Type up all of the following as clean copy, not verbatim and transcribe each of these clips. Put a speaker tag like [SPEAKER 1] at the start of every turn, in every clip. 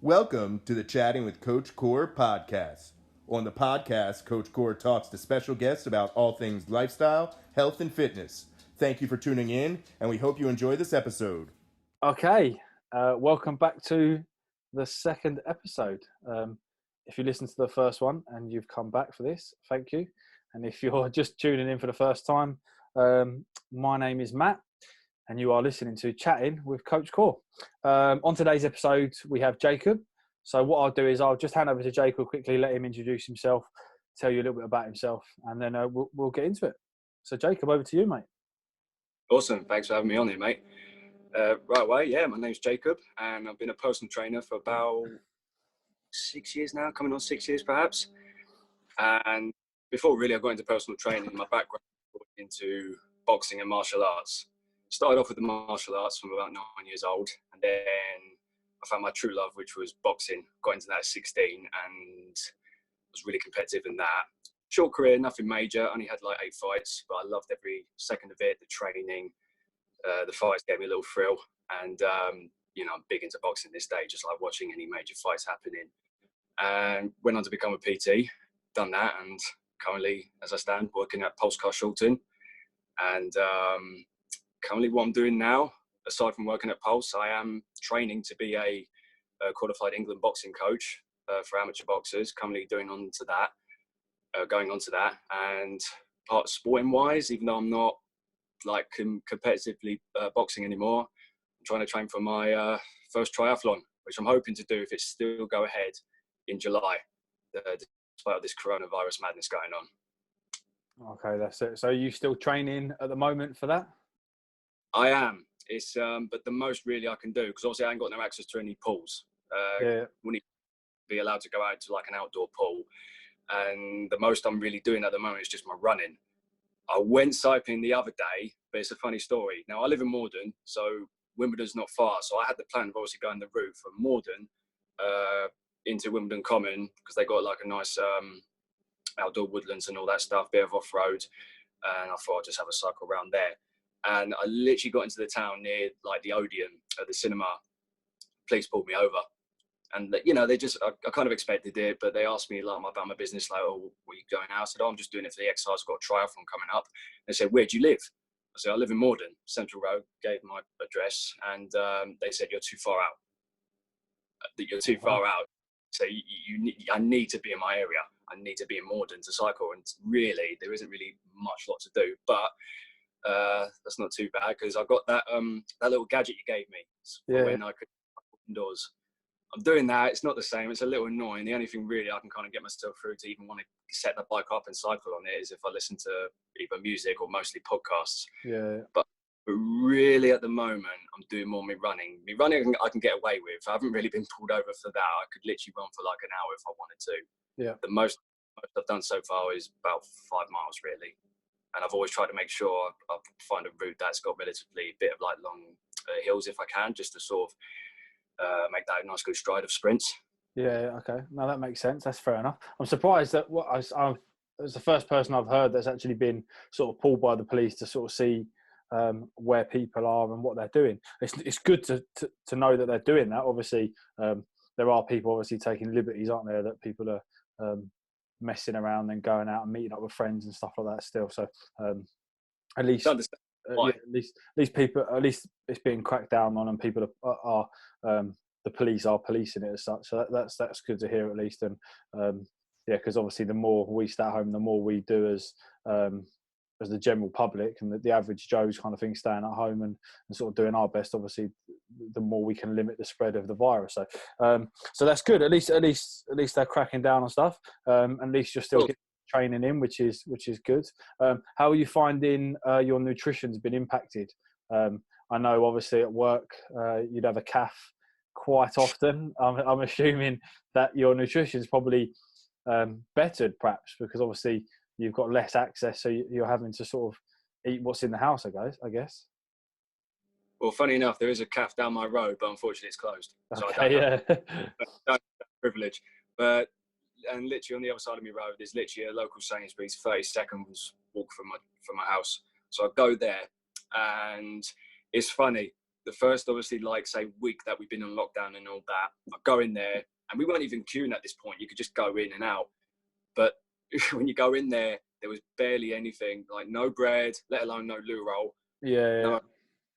[SPEAKER 1] Welcome to the Chatting with Coach Core podcast. On the podcast, Coach Core talks to special guests about all things lifestyle, health, and fitness. Thank you for tuning in, and we hope you enjoy this episode.
[SPEAKER 2] Okay, welcome back to the second episode. If you listened to the first one and you've come back for this, thank you. And if you're just tuning in for the first time, my name is Matt, and you are listening to Chatting with Coach Core. On today's episode, we have Jacob. So what I'll do is I'll just hand over to Jacob quickly, let him introduce himself, tell you a little bit about himself, and then we'll get into it. So Jacob, over to you, mate.
[SPEAKER 3] Awesome. Thanks for having me on here, mate. Right away, my name's Jacob, and I've been a personal trainer for about 6 years now, coming on 6 years perhaps. And before really I got into personal training, my background was into boxing and martial arts. Started off with the martial arts from about 9 years old, and then I found my true love, which was boxing. Got into that at 16 and was really competitive in that. Short career, nothing major, only had like 8 fights, but I loved every second of it, the training. The fights gave me a little thrill, and I'm big into boxing this day, just like watching any major fights happening. And went on to become a PT, done that, and currently, as I stand, working at Pulse Car Shorten. And currently, what I'm doing now, aside from working at Pulse, I am training to be a qualified England boxing coach for amateur boxers. Currently going on to that, and part sporting wise, even though I'm not like competitively boxing anymore, I'm trying to train for my first triathlon, which I'm hoping to do if it still go ahead in July, despite this coronavirus madness going on.
[SPEAKER 2] Okay, that's it. So are you still training at the moment for that?
[SPEAKER 3] I am. It's but the most really I can do, because obviously I ain't got no access to any pools. Wouldn't be allowed to go out to like an outdoor pool, and the most I'm really doing at the moment is just my running. I went cycling the other day, but it's a funny story. Now, I live in Morden, so Wimbledon's not far. So I had the plan of obviously going the route from Morden into Wimbledon Common, because they got like a nice outdoor woodlands and all that stuff, bit of off-road. And I thought I'd just have a cycle around there. And I literally got into the town near like the Odeon, the cinema. Police pulled me over. And, they just, I kind of expected it, but they asked me like about my business, like, oh, were you going out? I said, oh, I'm just doing it for the exercise. I've got a triathlon coming up. They said, where do you live? I said, I live in Morden, Central Road, gave my address, and they said, you're too far out. So I need to be in my area. I need to be in Morden to cycle. And really, there isn't really much lot to do, but that's not too bad, because I got that little gadget you gave me when I could indoors. I'm doing that. It's not the same. It's a little annoying. The only thing really I can kind of get myself through to even want to set the bike up and cycle on it is if I listen to either music or mostly podcasts.
[SPEAKER 2] Yeah.
[SPEAKER 3] But really at the moment, I'm doing more my running. My running I can get away with. I haven't really been pulled over for that. I could literally run for like an hour if I wanted to.
[SPEAKER 2] Yeah.
[SPEAKER 3] The most I've done so far is about 5 miles really. And I've always tried to make sure I find a route that's got relatively a bit of like long hills if I can, just to sort of make that a nice good stride of sprints.
[SPEAKER 2] Yeah, okay. No, that makes sense. That's fair enough. I'm surprised that I was the first person I've heard that's actually been sort of pulled by the police to sort of see where people are and what they're doing. It's good to know that they're doing that. Obviously, there are people obviously taking liberties, aren't there, that people are messing around and going out and meeting up with friends and stuff like that still. So at least people, at least it's being cracked down on, and people are the police are policing it as such. So that's good to hear at least. And because obviously the more we stay at home, the more we do as the general public and the average Joe's kind of thing, staying at home and sort of doing our best. Obviously, the more we can limit the spread of the virus. So that's good. At least they're cracking down on stuff. At least you're still getting training in, which is good. How are you finding your nutrition's been impacted? I know obviously at work you'd have a calf quite often. I'm assuming that your nutrition's probably bettered perhaps, because obviously you've got less access, so you're having to sort of eat what's in the house, I guess.
[SPEAKER 3] Well, funny enough, there is a cafe down my road, but unfortunately it's closed.
[SPEAKER 2] Okay,
[SPEAKER 3] so I don't have privilege. But and literally on the other side of my road, there's literally a local Sainsbury's 30 seconds walk from my house. So I go there, and it's funny. the first, obviously, like, say, week that we've been on lockdown and all that, I go in there, and we weren't even queuing at this point. You could just go in and out. But when you go in there, there was barely anything, like no bread, let alone no loo roll,
[SPEAKER 2] Yeah.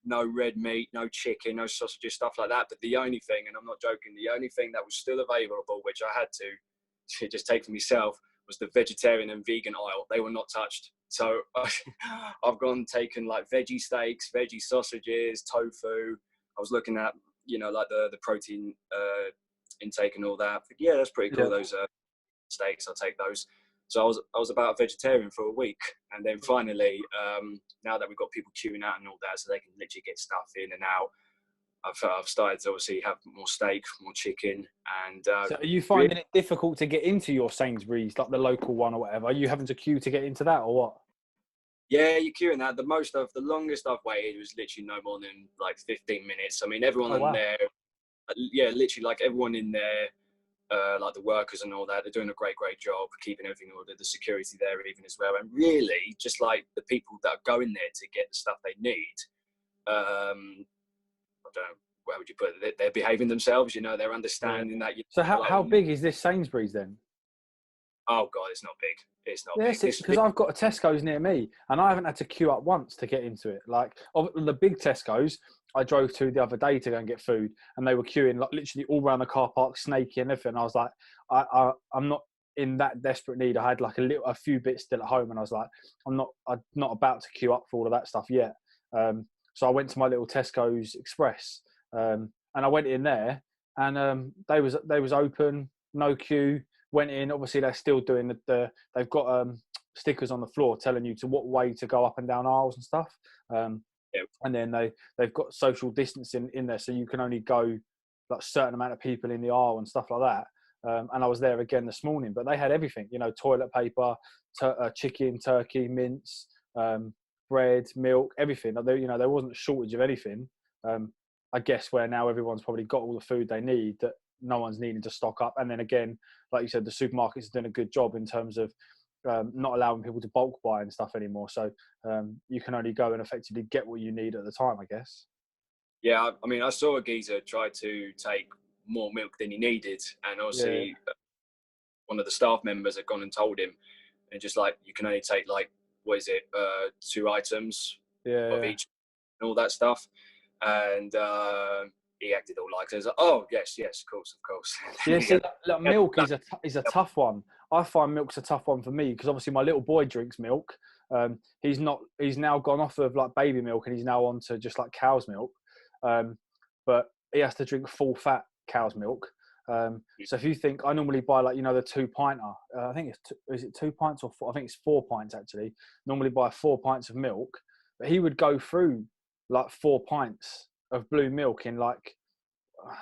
[SPEAKER 3] no red meat, no chicken, no sausages, stuff like that. But the only thing, and I'm not joking, the only thing that was still available, which I had to just take for myself, was the vegetarian and vegan aisle. They were not touched. So I've gone taken like veggie steaks, veggie sausages, tofu. I was looking at, like the protein intake and all that. Yeah, that's pretty cool.
[SPEAKER 2] Yeah.
[SPEAKER 3] Those steaks, I'll take those. So I was about a vegetarian for a week, and then finally, now that we've got people queuing out and all that, so they can literally get stuff in and out, I've started to obviously have more steak, more chicken, and.
[SPEAKER 2] So are you finding it difficult to get into your Sainsbury's, like the local one or whatever? Are you having to queue to get into that, or what?
[SPEAKER 3] Yeah, you're queuing that. The longest I've waited was literally no more than like 15 minutes. I mean, everyone in there, literally like everyone in there, like the workers and all that, they're doing a great job keeping everything in order. The security there even as well, and really just like the people that are going there to get the stuff they need. I don't know, where would you put it? They're behaving themselves. They're understanding that.
[SPEAKER 2] So how big is this Sainsbury's then?
[SPEAKER 3] Oh God, it's not big. It's not
[SPEAKER 2] Yes,
[SPEAKER 3] big.
[SPEAKER 2] because I've got a Tesco's near me, and I haven't had to queue up once to get into it. Like the big Tesco's, I drove to the other day to go and get food, and they were queuing like literally all around the car park, snaky and everything. I was like, I'm not in that desperate need. I had like a few bits still at home, and I was like, I'm not about to queue up for all of that stuff yet. So I went to my little Tesco's Express, and I went in there, and they was open, no queue. Went in. Obviously, they're still doing they've got stickers on the floor telling you to what way to go up and down aisles and stuff. And then they've got social distancing in there, so you can only go like a certain amount of people in the aisle and stuff like that. And I was there again this morning, but they had everything. Toilet paper, chicken, turkey, mince, bread, milk, everything. There wasn't a shortage of anything. I guess where now everyone's probably got all the food they need, that no one's needing to stock up. And then again, like you said, the supermarkets are doing a good job in terms of not allowing people to bulk buy and stuff anymore. So you can only go and effectively get what you need at the time, I guess.
[SPEAKER 3] Yeah, I mean, I saw a geezer try to take more milk than he needed, and obviously one of the staff members had gone and told him, and just like, you can only take like, what is it, 2 items of each and all that stuff. And he acted all like, oh yes, of course.
[SPEAKER 2] Yeah, see, like milk is a tough one. I find milk's a tough one for me because obviously my little boy drinks milk. He's now gone off of like baby milk and he's now on to just like cow's milk. But he has to drink full fat cow's milk. So if you think, I normally buy like, the 2 pinter. I think is it 2 pints or 4? I think it's 4 pints actually. Normally buy 4 pints of milk, but he would go through like 4 pints of blue milk in like,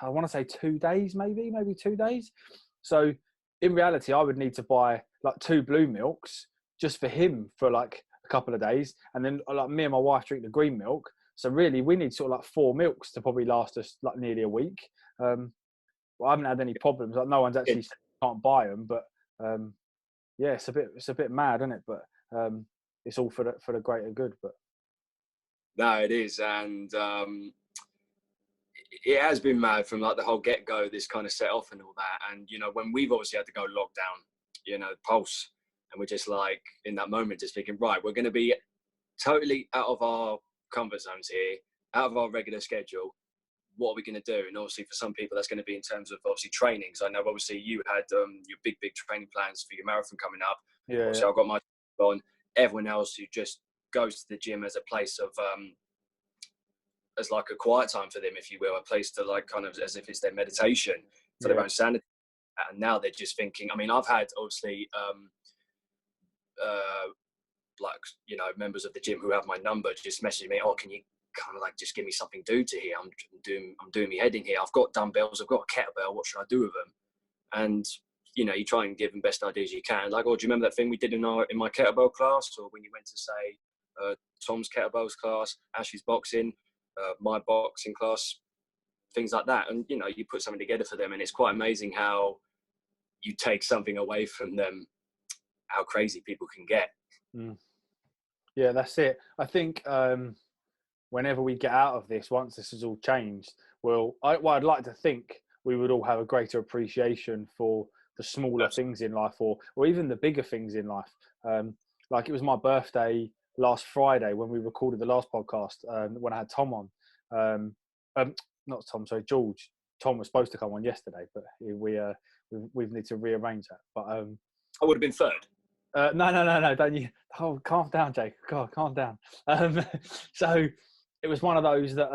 [SPEAKER 2] I want to say 2 days, maybe 2 days. So in reality, I would need to buy like 2 blue milks just for him for like a couple of days. And then like me and my wife drink the green milk. So really we need sort of like 4 milks to probably last us like nearly a week. I haven't had any problems. Like no one's actually said can't buy them, but yeah, it's a bit mad, isn't it? But it's all for the greater good. But
[SPEAKER 3] no, it is, and it has been mad from like the whole get-go, this kind of set off and all that. And when we've obviously had to go lockdown, pulse, and we're just like in that moment just thinking, right, we're going to be totally out of our comfort zones here, out of our regular schedule. What are we going to do? And obviously for some people that's going to be in terms of obviously training. So I know obviously you had your big training plans for your marathon coming up. I've got my on. Everyone else who just goes to the gym as a place of as like a quiet time for them, if you will, a place to like kind of as if it's their meditation for their own sanity. And now they're just thinking, I mean, I've had obviously like members of the gym who have my number just message me, oh, can you kind of like just give me something to do to here? I'm doing my head in here. I've got dumbbells, I've got a kettlebell, what should I do with them? And you try and give them best ideas you can. Like, oh, do you remember that thing we did in my kettlebell class, or when you went to say Tom's kettlebells class, Ashley's boxing, my boxing class, things like that. And you put something together for them, and it's quite amazing how you take something away from them, how crazy people can get.
[SPEAKER 2] Yeah, that's it. I think whenever we get out of this, once this is all changed, I'd like to think we would all have a greater appreciation for the smaller things in life, or even the bigger things in life. Like, it was my birthday last Friday when we recorded the last podcast, when I had Tom on. Not Tom, sorry, George. Tom was supposed to come on yesterday, but we need to rearrange that. But
[SPEAKER 3] I would have been third.
[SPEAKER 2] No, don't you? Oh, calm down, Jake. God, calm down. So it was one of those that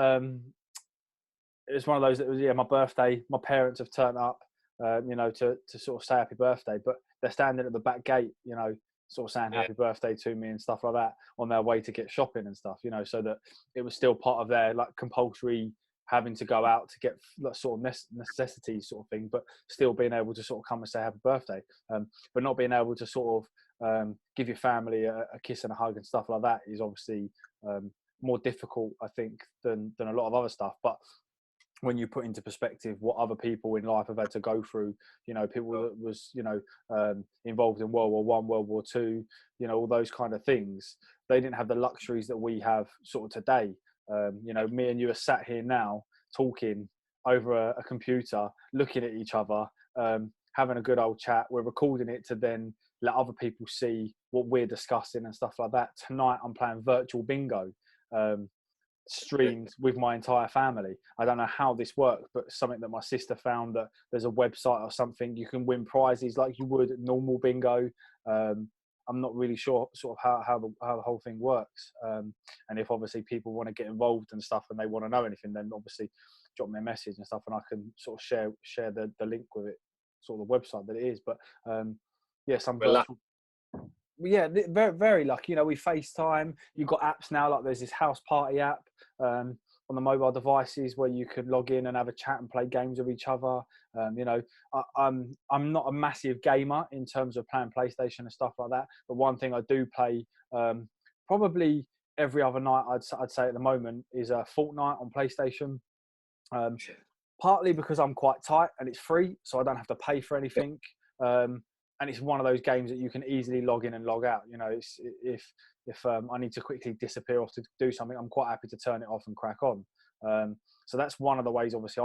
[SPEAKER 2] was my birthday. My parents have turned up, to sort of say happy birthday, but they're standing at the back gate, sort of saying happy birthday to me and stuff like that on their way to get shopping and stuff, so that it was still part of their like compulsory having to go out to get that sort of necessities sort of thing, but still being able to sort of come and say happy birthday, but not being able to sort of give your family a kiss and a hug and stuff like that is obviously more difficult, I think, than a lot of other stuff. But when you put into perspective what other people in life have had to go through, people that was, involved in World War I, World War II, all those kind of things, they didn't have the luxuries that we have sort of today. Me and you are sat here now talking over a computer, looking at each other, having a good old chat. We're recording it to then let other people see what we're discussing and stuff like that. Tonight I'm playing virtual bingo, streamed with my entire family. I don't know how this works, but something that my sister found, that there's a website or something you can win prizes like you would at normal bingo. I'm not really sure sort of how the whole thing works. And if obviously people want to get involved and stuff and they want to know anything, then obviously drop me a message and stuff and I can sort of share the link with it, sort of the website that it is. But some virtual. Yeah, very, very lucky. We FaceTime. You've got apps now, like there's this house party app on the mobile devices where you can log in and have a chat and play games with each other. I'm not a massive gamer in terms of playing PlayStation and stuff like that, but one thing I do play probably every other night, I'd say at the moment, is Fortnite on PlayStation. Partly because I'm quite tight and it's free, so I don't have to pay for anything. And it's one of those games that you can easily log in and log out. If I need to quickly disappear off to do something, I'm quite happy to turn it off and crack on. So that's one of the ways, obviously,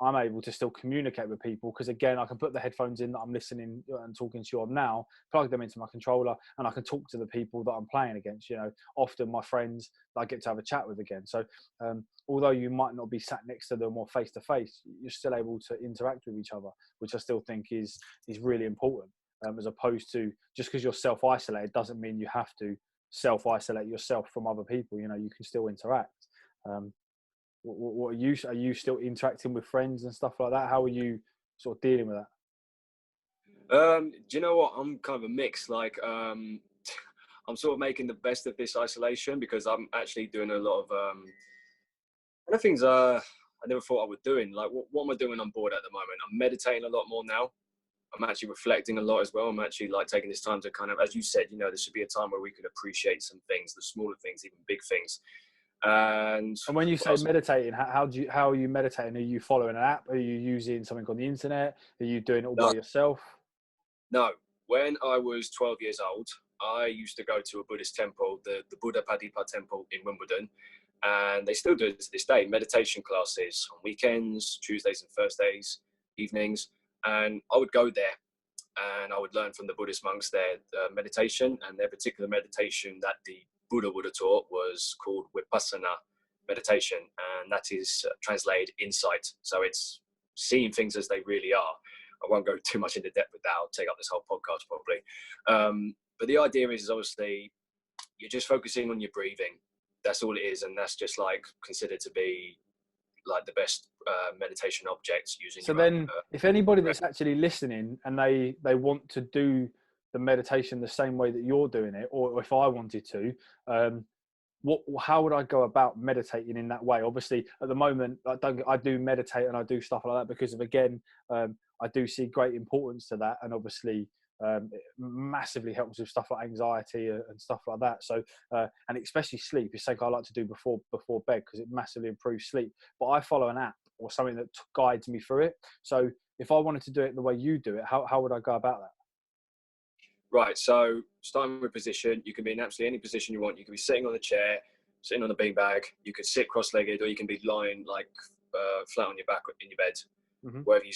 [SPEAKER 2] I'm able to still communicate with people, because again, I can put the headphones in that I'm listening and talking to you on now, plug them into my controller, and I can talk to the people that I'm playing against, often my friends that I get to have a chat with again. So although you might not be sat next to them or face to face, you're still able to interact with each other, which I still think is really important, as opposed to just because you're self-isolated doesn't mean you have to self-isolate yourself from other people. You can still interact. What are you still interacting with friends and stuff like that? How are you sort of dealing with
[SPEAKER 3] that? Do you know what? I'm kind of a mix. Like, I'm sort of making the best of this isolation, because I'm actually doing a lot of things I never thought I would doing. Like, what am I doing on board at the moment? I'm meditating a lot more now. I'm actually reflecting a lot as well. I'm actually like taking this time to kind of, as you said, there should be a time where we could appreciate some things, the smaller things, even big things. And
[SPEAKER 2] when you say meditating, how are you meditating? Are you following an app? Are you using something on the internet? Are you doing it all by yourself?
[SPEAKER 3] No. When I was 12 years old, I used to go to a Buddhist temple, the Buddha Padipa temple in Wimbledon, and they still do it to this day, meditation classes on weekends, Tuesdays and Thursdays, evenings, and I would go there and I would learn from the Buddhist monks their meditation, and their particular meditation that the Buddha would have taught was called Vipassana meditation, and that is translated insight. So it's seeing things as they really are. I won't go too much into depth with that. I'll take up this whole podcast probably. But the idea is obviously you're just focusing on your breathing. That's all it is, and that's just like considered to be like the best meditation objects using.
[SPEAKER 2] So then, if anybody that's actually listening and they want to do the meditation the same way that you're doing it, or if I wanted to, how would I go about meditating in that way? Obviously, at the moment, I do meditate and I do stuff like that because of, again, I do see great importance to that, and obviously it massively helps with stuff like anxiety and stuff like that. So, and especially sleep is something I like to do before bed, because it massively improves sleep. But I follow an app or something that guides me through it. So if I wanted to do it the way you do it, how would I go about that?
[SPEAKER 3] Right, so starting with position, you can be in absolutely any position you want. You can be sitting on a chair, sitting on a beanbag. You could sit cross-legged, or you can be lying like flat on your back in your bed,
[SPEAKER 2] Mm-hmm.
[SPEAKER 3] wherever you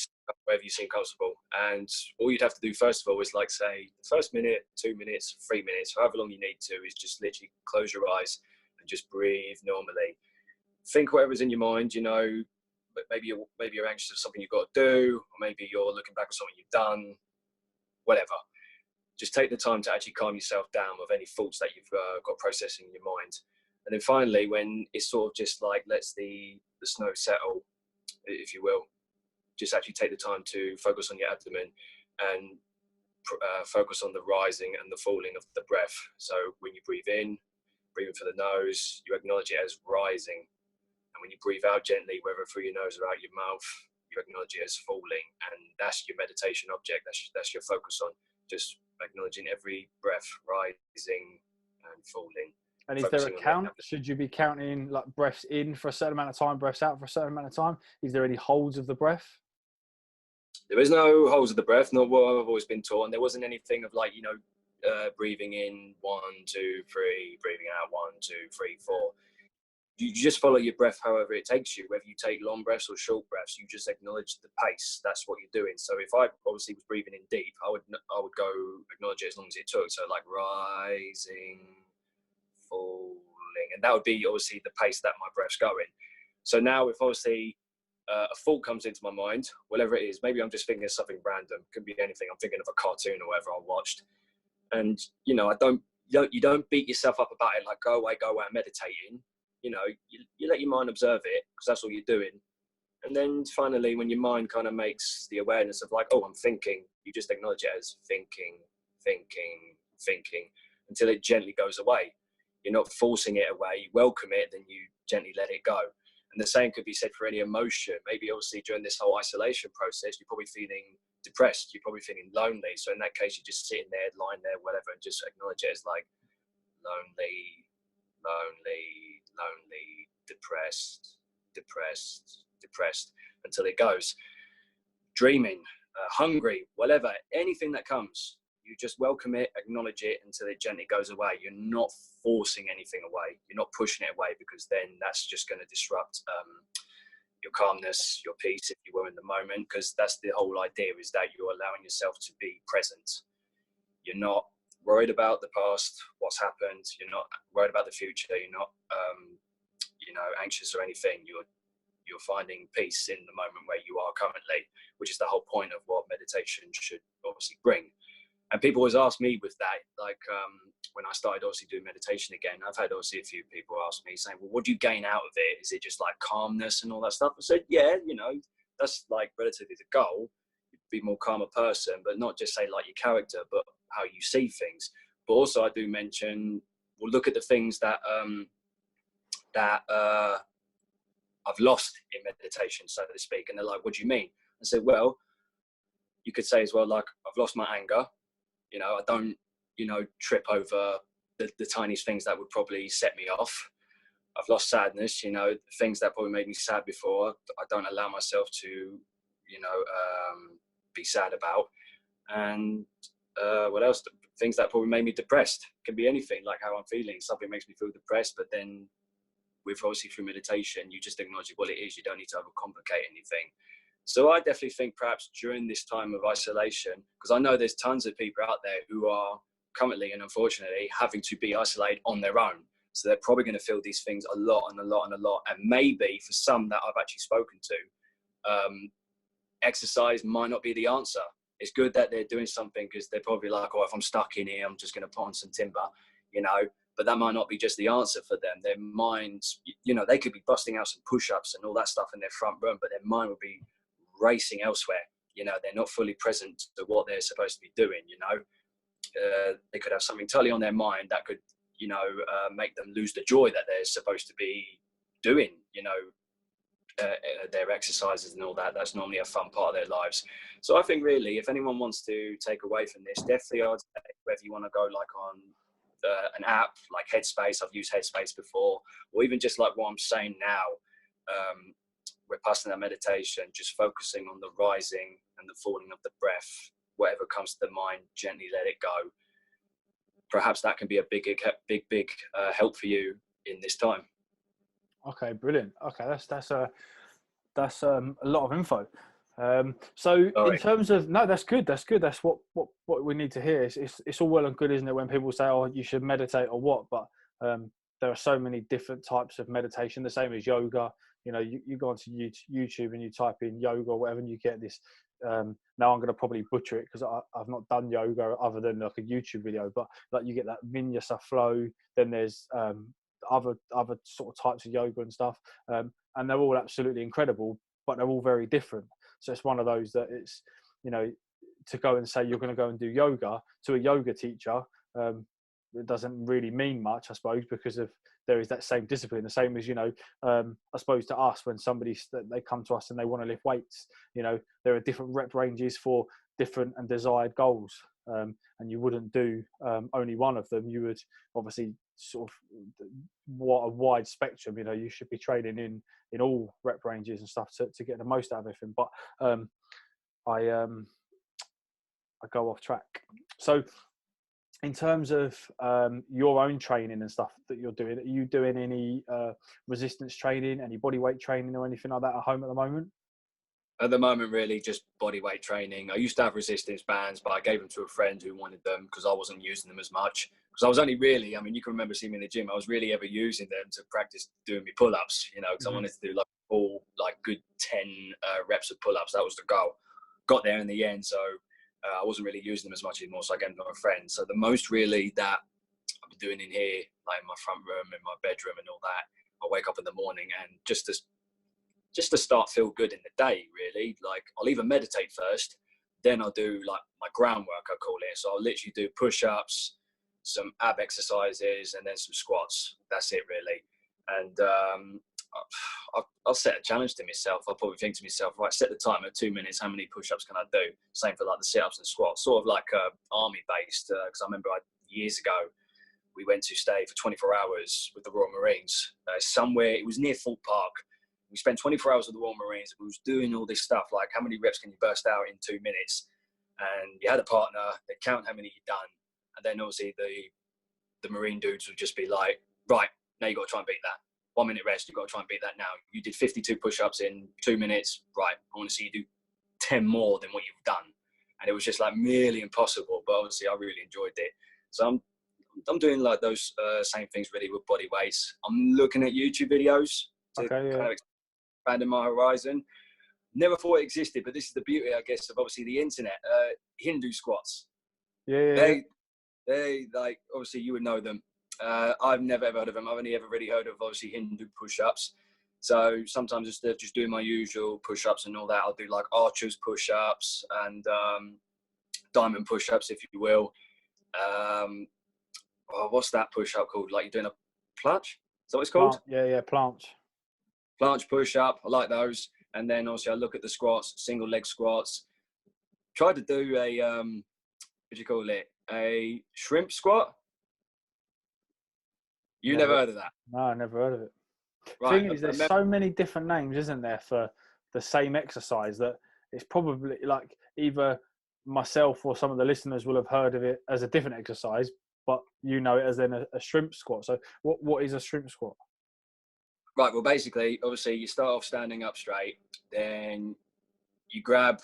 [SPEAKER 3] seem comfortable. And all you'd have to do first of all is, like, say, the first minute, 2 minutes, 3 minutes, however long you need to, is just literally close your eyes and just breathe normally. Think whatever's in your mind, you know. But maybe you're anxious of something you've got to do, or maybe you're looking back at something you've done, whatever. Just take the time to actually calm yourself down of any thoughts that you've got processing in your mind. And then finally, when it's sort of just like lets the snow settle, if you will, just actually take the time to focus on your abdomen and focus on the rising and the falling of the breath. So when you breathe in for the nose, you acknowledge it as rising. And when you breathe out gently, whether through your nose or out your mouth, you acknowledge it as falling. And that's your meditation object. That's your focus on just acknowledging every breath rising and falling.
[SPEAKER 2] And is there a count? Should you be counting like breaths in for a certain amount of time, breaths out for a certain amount of time? Is there any holds of the breath?
[SPEAKER 3] There is no holds of the breath, not what I've always been taught. And there wasn't anything of like, you know, breathing in 1, 2, 3, breathing out 1, 2, 3, 4. You just follow your breath however it takes you, whether you take long breaths or short breaths. You just acknowledge the pace. That's what you're doing. So if I obviously was breathing in deep, I would go acknowledge it as long as it took. So like rising, falling, and that would be obviously the pace that my breath's going. So now if obviously a thought comes into my mind, whatever it is, maybe I'm just thinking of something random, could be anything. I'm thinking of a cartoon or whatever I watched, and you know, you don't beat yourself up about it, like go away, I'm meditating. You know, you let your mind observe it, because that's all you're doing. And then finally, when your mind kind of makes the awareness of like, oh, I'm thinking, you just acknowledge it as thinking, until it gently goes away. You're not forcing it away. You welcome it, then you gently let it go. And the same could be said for any emotion. Maybe obviously during this whole isolation process, you're probably feeling depressed, you're probably feeling lonely. So in that case, you're just sitting there, lying there, whatever, and just acknowledge it as like lonely, depressed, until it goes. Dreaming, hungry, whatever, anything that comes, you just welcome it, acknowledge it until it gently goes away. You're not forcing anything away. You're not pushing it away, because then that's just going to disrupt your calmness, your peace, if you will, in the moment, because that's the whole idea, is that you're allowing yourself to be present. You're not worried about the past, what's happened. You're not worried about the future. You're not, anxious or anything. You're finding peace in the moment where you are currently, which is the whole point of what meditation should obviously bring. And people always ask me with that, like when I started obviously doing meditation again, I've had obviously a few people ask me saying, well, what do you gain out of it? Is it just like calmness and all that stuff? I said, yeah, you know, that's like relatively the goal. Be more calmer person, but not just say like your character, but how you see things. But also I do mention, well, look at the things that I've lost in meditation, so to speak. And they're like, what do you mean? I said, well, you could say as well, like, I've lost my anger. You know, I don't, trip over the tiniest things that would probably set me off. I've lost sadness, things that probably made me sad before. I don't allow myself to, be sad about. And what else? Things that probably made me depressed. Can be anything, like how I'm feeling. Something makes me feel depressed, but then with obviously through meditation, you just acknowledge what it is. You don't need to overcomplicate anything. So I definitely think perhaps during this time of isolation, because I know there's tons of people out there who are currently and unfortunately having to be isolated on their own. So they're probably going to feel these things a lot. And maybe for some that I've actually spoken to, exercise might not be the answer. It's good that they're doing something, because they're probably like, oh, if I'm stuck in here, I'm just going to put on some timber, but that might not be just the answer for them. Their minds, they could be busting out some push-ups and all that stuff in their front room, but their mind would be racing elsewhere. They're not fully present to what they're supposed to be doing. They could have something totally on their mind that could, make them lose the joy that they're supposed to be doing, their exercises and all that. That's normally a fun part of their lives. So I think really, if anyone wants to take away from this, definitely I'd say whether you want to go like on an app like Headspace, I've used Headspace before, or even just like what I'm saying now, we're passing that meditation, just focusing on the rising and the falling of the breath. Whatever comes to the mind, gently let it go. Perhaps that can be a big help for you in this time.
[SPEAKER 2] Okay, brilliant. Okay, that's a lot of info. So in terms of that's good. That's good. That's what we need to hear. It's all well and good, isn't it, when people say, "Oh, you should meditate" or what? But there are so many different types of meditation. The same as yoga. You know, you go onto YouTube and you type in yoga or whatever, and you get this. Now I'm going to probably butcher it because I've not done yoga other than like a YouTube video. But like you get that vinyasa flow. Then there's other sort of types of yoga and stuff, and they're all absolutely incredible, but they're all very different. So it's one of those that it's, you know, to go and say you're going to go and do yoga to a yoga teacher, it doesn't really mean much, I suppose, because of there is that same discipline. The same as, you know, I suppose to us when they come to us and they want to lift weights, you know, there are different rep ranges for different and desired goals, and you wouldn't do only one of them. You would obviously sort of what a wide spectrum. You know, you should be training in all rep ranges and stuff to get the most out of everything. But I go off track. So in terms of your own training and stuff that you're doing, are you doing any resistance training, any body weight training or anything like that at home at the moment?
[SPEAKER 3] At the moment, really just body weight training. I used to have resistance bands, but I gave them to a friend who wanted them because I wasn't using them as much. Because I was only really, I mean, you can remember seeing me in the gym, I was really ever using them to practice doing my pull-ups, you know, because I wanted to do like all like good 10 reps of pull-ups. That was the goal. Got there in the end, so I wasn't really using them as much anymore, so I gave them to a friend. So the most really that I've been doing in here, like in my front room, in my bedroom and all that, I wake up in the morning and just to start feel good in the day, really. Like I'll either meditate first, then I'll do like my groundwork, I call it. So I'll literally do push-ups, some ab exercises, and then some squats. That's it, really. And I'll set a challenge to myself. I'll probably think to myself, right, set the timer 2 minutes. How many push-ups can I do? Same for like the sit-ups and squats, sort of like army-based. Because I remember years ago, we went to stay for 24 hours with the Royal Marines somewhere. It was near Fort Park. We spent 24 hours with the Royal Marines. We was doing all this stuff, like how many reps can you burst out in 2 minutes? And you had a partner, they'd count how many you'd done. And then obviously the Marine dudes would just be like, right, now you got to try and beat that. 1 minute rest, you've got to try and beat that now. You did 52 push-ups in 2 minutes. Right, I want to see you do 10 more than what you've done. And it was just like nearly impossible, but obviously I really enjoyed it. So I'm doing like those same things really with body weights. I'm looking at YouTube videos to kind of expand my horizon. Never thought it existed, but this is the beauty, I guess, of obviously the internet. Hindu squats. They like, obviously you would know them. I've never ever heard of them. I've only ever really heard of obviously Hindu push-ups. So sometimes instead of just doing my usual push-ups and all that, I'll do like archers push-ups and diamond push-ups, if you will. What's that push-up called? Like you're doing a planche? Is that what it's called?
[SPEAKER 2] Planche.
[SPEAKER 3] Planche push-up. I like those. And then obviously I look at the squats, single leg squats. Tried to do a what do you call it? A shrimp squat. You never heard of that?
[SPEAKER 2] No, I never heard of it.
[SPEAKER 3] Right.
[SPEAKER 2] Thing is, there's so many different names, isn't there, for the same exercise that it's probably like either myself or some of the listeners will have heard of it as a different exercise, but you know it as then a shrimp squat. So what is a shrimp squat?
[SPEAKER 3] Right. Well, basically, obviously, you start off standing up straight, then you grab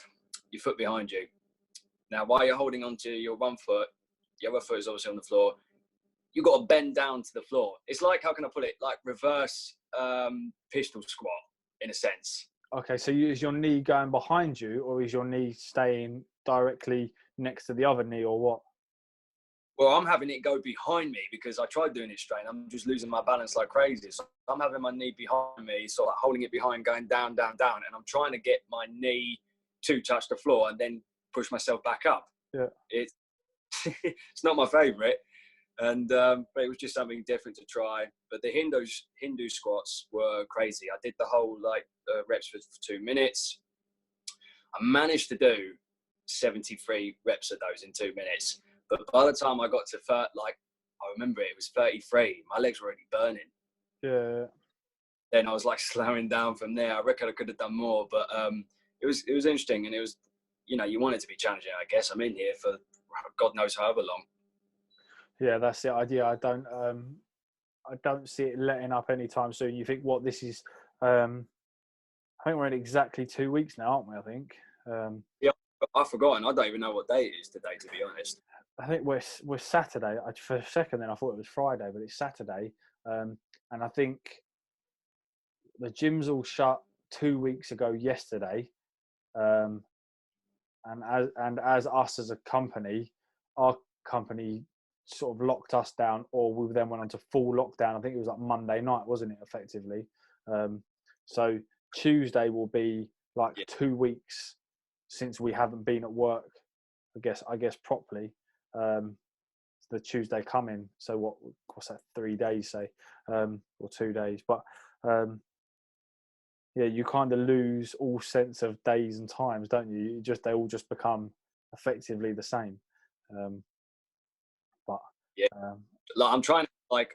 [SPEAKER 3] your foot behind you. Now, while you're holding onto your one foot, your other foot is obviously on the floor. You've got to bend down to the floor. It's like, how can I put it? Like reverse pistol squat, in a sense.
[SPEAKER 2] Okay, so is your knee going behind you, or is your knee staying directly next to the other knee, or what?
[SPEAKER 3] Well, I'm having it go behind me because I tried doing it straight. I'm just losing my balance like crazy. So I'm having my knee behind me, sort of holding it behind, going down, down, down. And I'm trying to get my knee to touch the floor and then push myself back up.
[SPEAKER 2] Yeah.
[SPEAKER 3] It's not my favorite. And but it was just something different to try. But the Hindu squats were crazy. I did the whole reps for 2 minutes. I managed to do 73 reps of those in 2 minutes. But by the time I got to I remember it was 33. My legs were already burning.
[SPEAKER 2] Yeah.
[SPEAKER 3] Then I was like slowing down from there. I reckon I could have done more, but it was interesting, and it was, you want it to be challenging. I guess I'm in here for God knows however long.
[SPEAKER 2] Yeah, that's the idea. I I don't see it letting up anytime soon. You think, what, this is, I think we're in exactly 2 weeks now, aren't we? I think.
[SPEAKER 3] Yeah, I've forgotten. I don't even know what day it is today, to be honest.
[SPEAKER 2] I think we're Saturday. For a second then I thought it was Friday, but it's Saturday. And I think the gyms all shut 2 weeks ago yesterday. And as us as a company, our company sort of locked us down, or we then went on to full lockdown. I think it was like Monday night, wasn't it, effectively? So Tuesday will be like 2 weeks since we haven't been at work, I guess properly. The Tuesday coming, so what's that, 3 days, say, or 2 days, but yeah, you kind of lose all sense of days and times, don't you? They all just become effectively the same. But
[SPEAKER 3] yeah, like I'm trying to like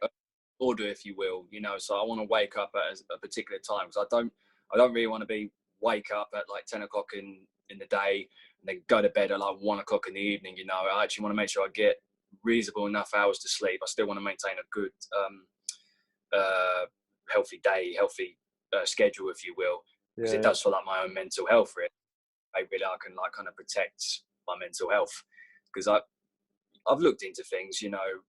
[SPEAKER 3] order, if you will, you know. So I want to wake up at a particular time, because I don't really want to be wake up at like 10 o'clock in the day and then go to bed at like 1 o'clock in the evening. You know, I actually want to make sure I get reasonable enough hours to sleep. I still want to maintain a good, healthy day, healthy schedule, if you will, because it does feel like my own mental health. Really, I can like kind of protect my mental health, because I've looked into things, you know,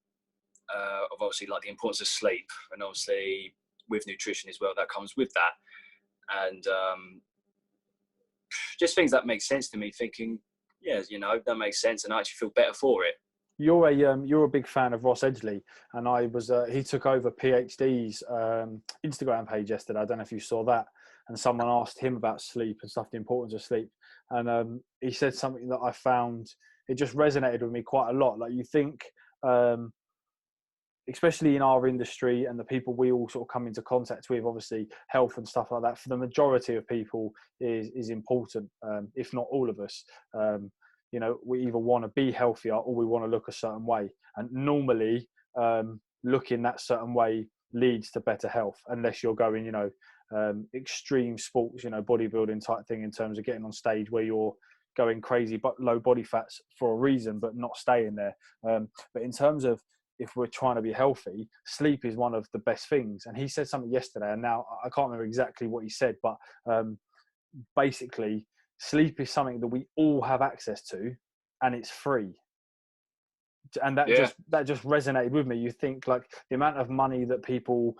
[SPEAKER 3] of obviously like the importance of sleep, and obviously with nutrition as well, that comes with that, and just things that make sense to me. Thinking, yeah, you know, that makes sense, and I actually feel better for it.
[SPEAKER 2] you're a big fan of Ross Edgley, and I was he took over PhD's Instagram page yesterday. I don't know if you saw that, and someone asked him about sleep and stuff, the importance of sleep, and he said something that I found, it just resonated with me quite a lot. Like, you think, especially in our industry and the people we all sort of come into contact with, obviously health and stuff like that, for the majority of people is important, if not all of us. You know, we either want to be healthier or we want to look a certain way, and normally looking that certain way leads to better health, unless you're going, you know, extreme sports, you know, bodybuilding type thing, in terms of getting on stage where you're going crazy but low body fats for a reason but not staying there. But in terms of, if we're trying to be healthy, sleep is one of the best things. And he said something yesterday, and now I can't remember exactly what he said, but basically sleep is something that we all have access to, and it's free. And that just resonated with me. You think, like, the amount of money that people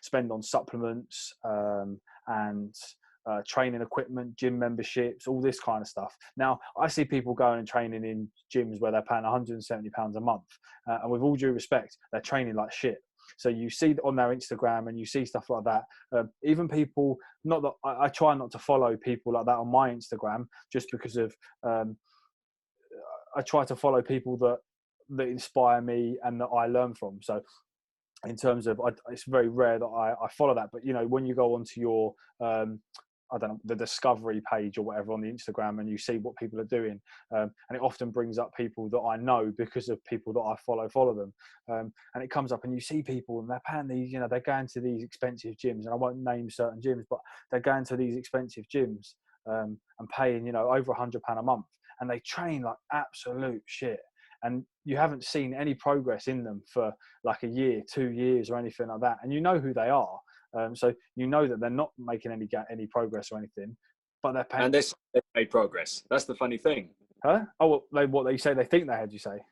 [SPEAKER 2] spend on supplements and training equipment, gym memberships, all this kind of stuff. Now, I see people going and training in gyms where they're paying £170 a month, and with all due respect, they're training like shit. So you see on their Instagram and you see stuff like that. Even people, not that I try not to follow people like that on my Instagram, just because of I try to follow people that inspire me and that I learn from. So in terms of, it's very rare that I follow that, but you know, when you go onto your I don't know, the discovery page or whatever on the Instagram, and you see what people are doing, and it often brings up people that I know because of people that I follow them, and it comes up and you see people and they're paying these, you know, they're going to these expensive gyms, and I won't name certain gyms, but they're going to these expensive gyms and paying, you know, over £100 a month, and they train like absolute shit, and you haven't seen any progress in them for like a year, 2 years or anything like that, and you know who they are. So you know that they're not making any progress or anything, but they're paying.
[SPEAKER 3] And they've made progress. That's the funny thing.
[SPEAKER 2] Huh? Oh, well, what they say they think they had, you say?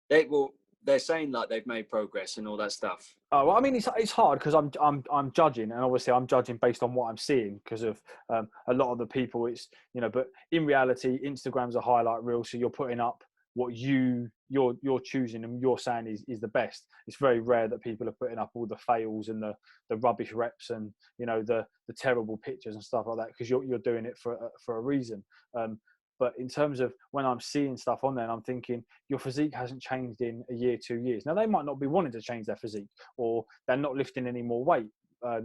[SPEAKER 3] They're saying like they've made progress and all that stuff.
[SPEAKER 2] Oh, well, I mean, it's hard because I'm judging, and obviously I'm judging based on what I'm seeing, because of a lot of the people. It's, you know, but in reality, Instagram's a highlight reel, so you're putting up what you're choosing and you're saying is the best. It's very rare that people are putting up all the fails and the rubbish reps and, you know, the terrible pictures and stuff like that, because you're doing it for a reason. But in terms of when I'm seeing stuff on there, and I'm thinking, your physique hasn't changed in a year, 2 years. Now, they might not be wanting to change their physique, or they're not lifting any more weight,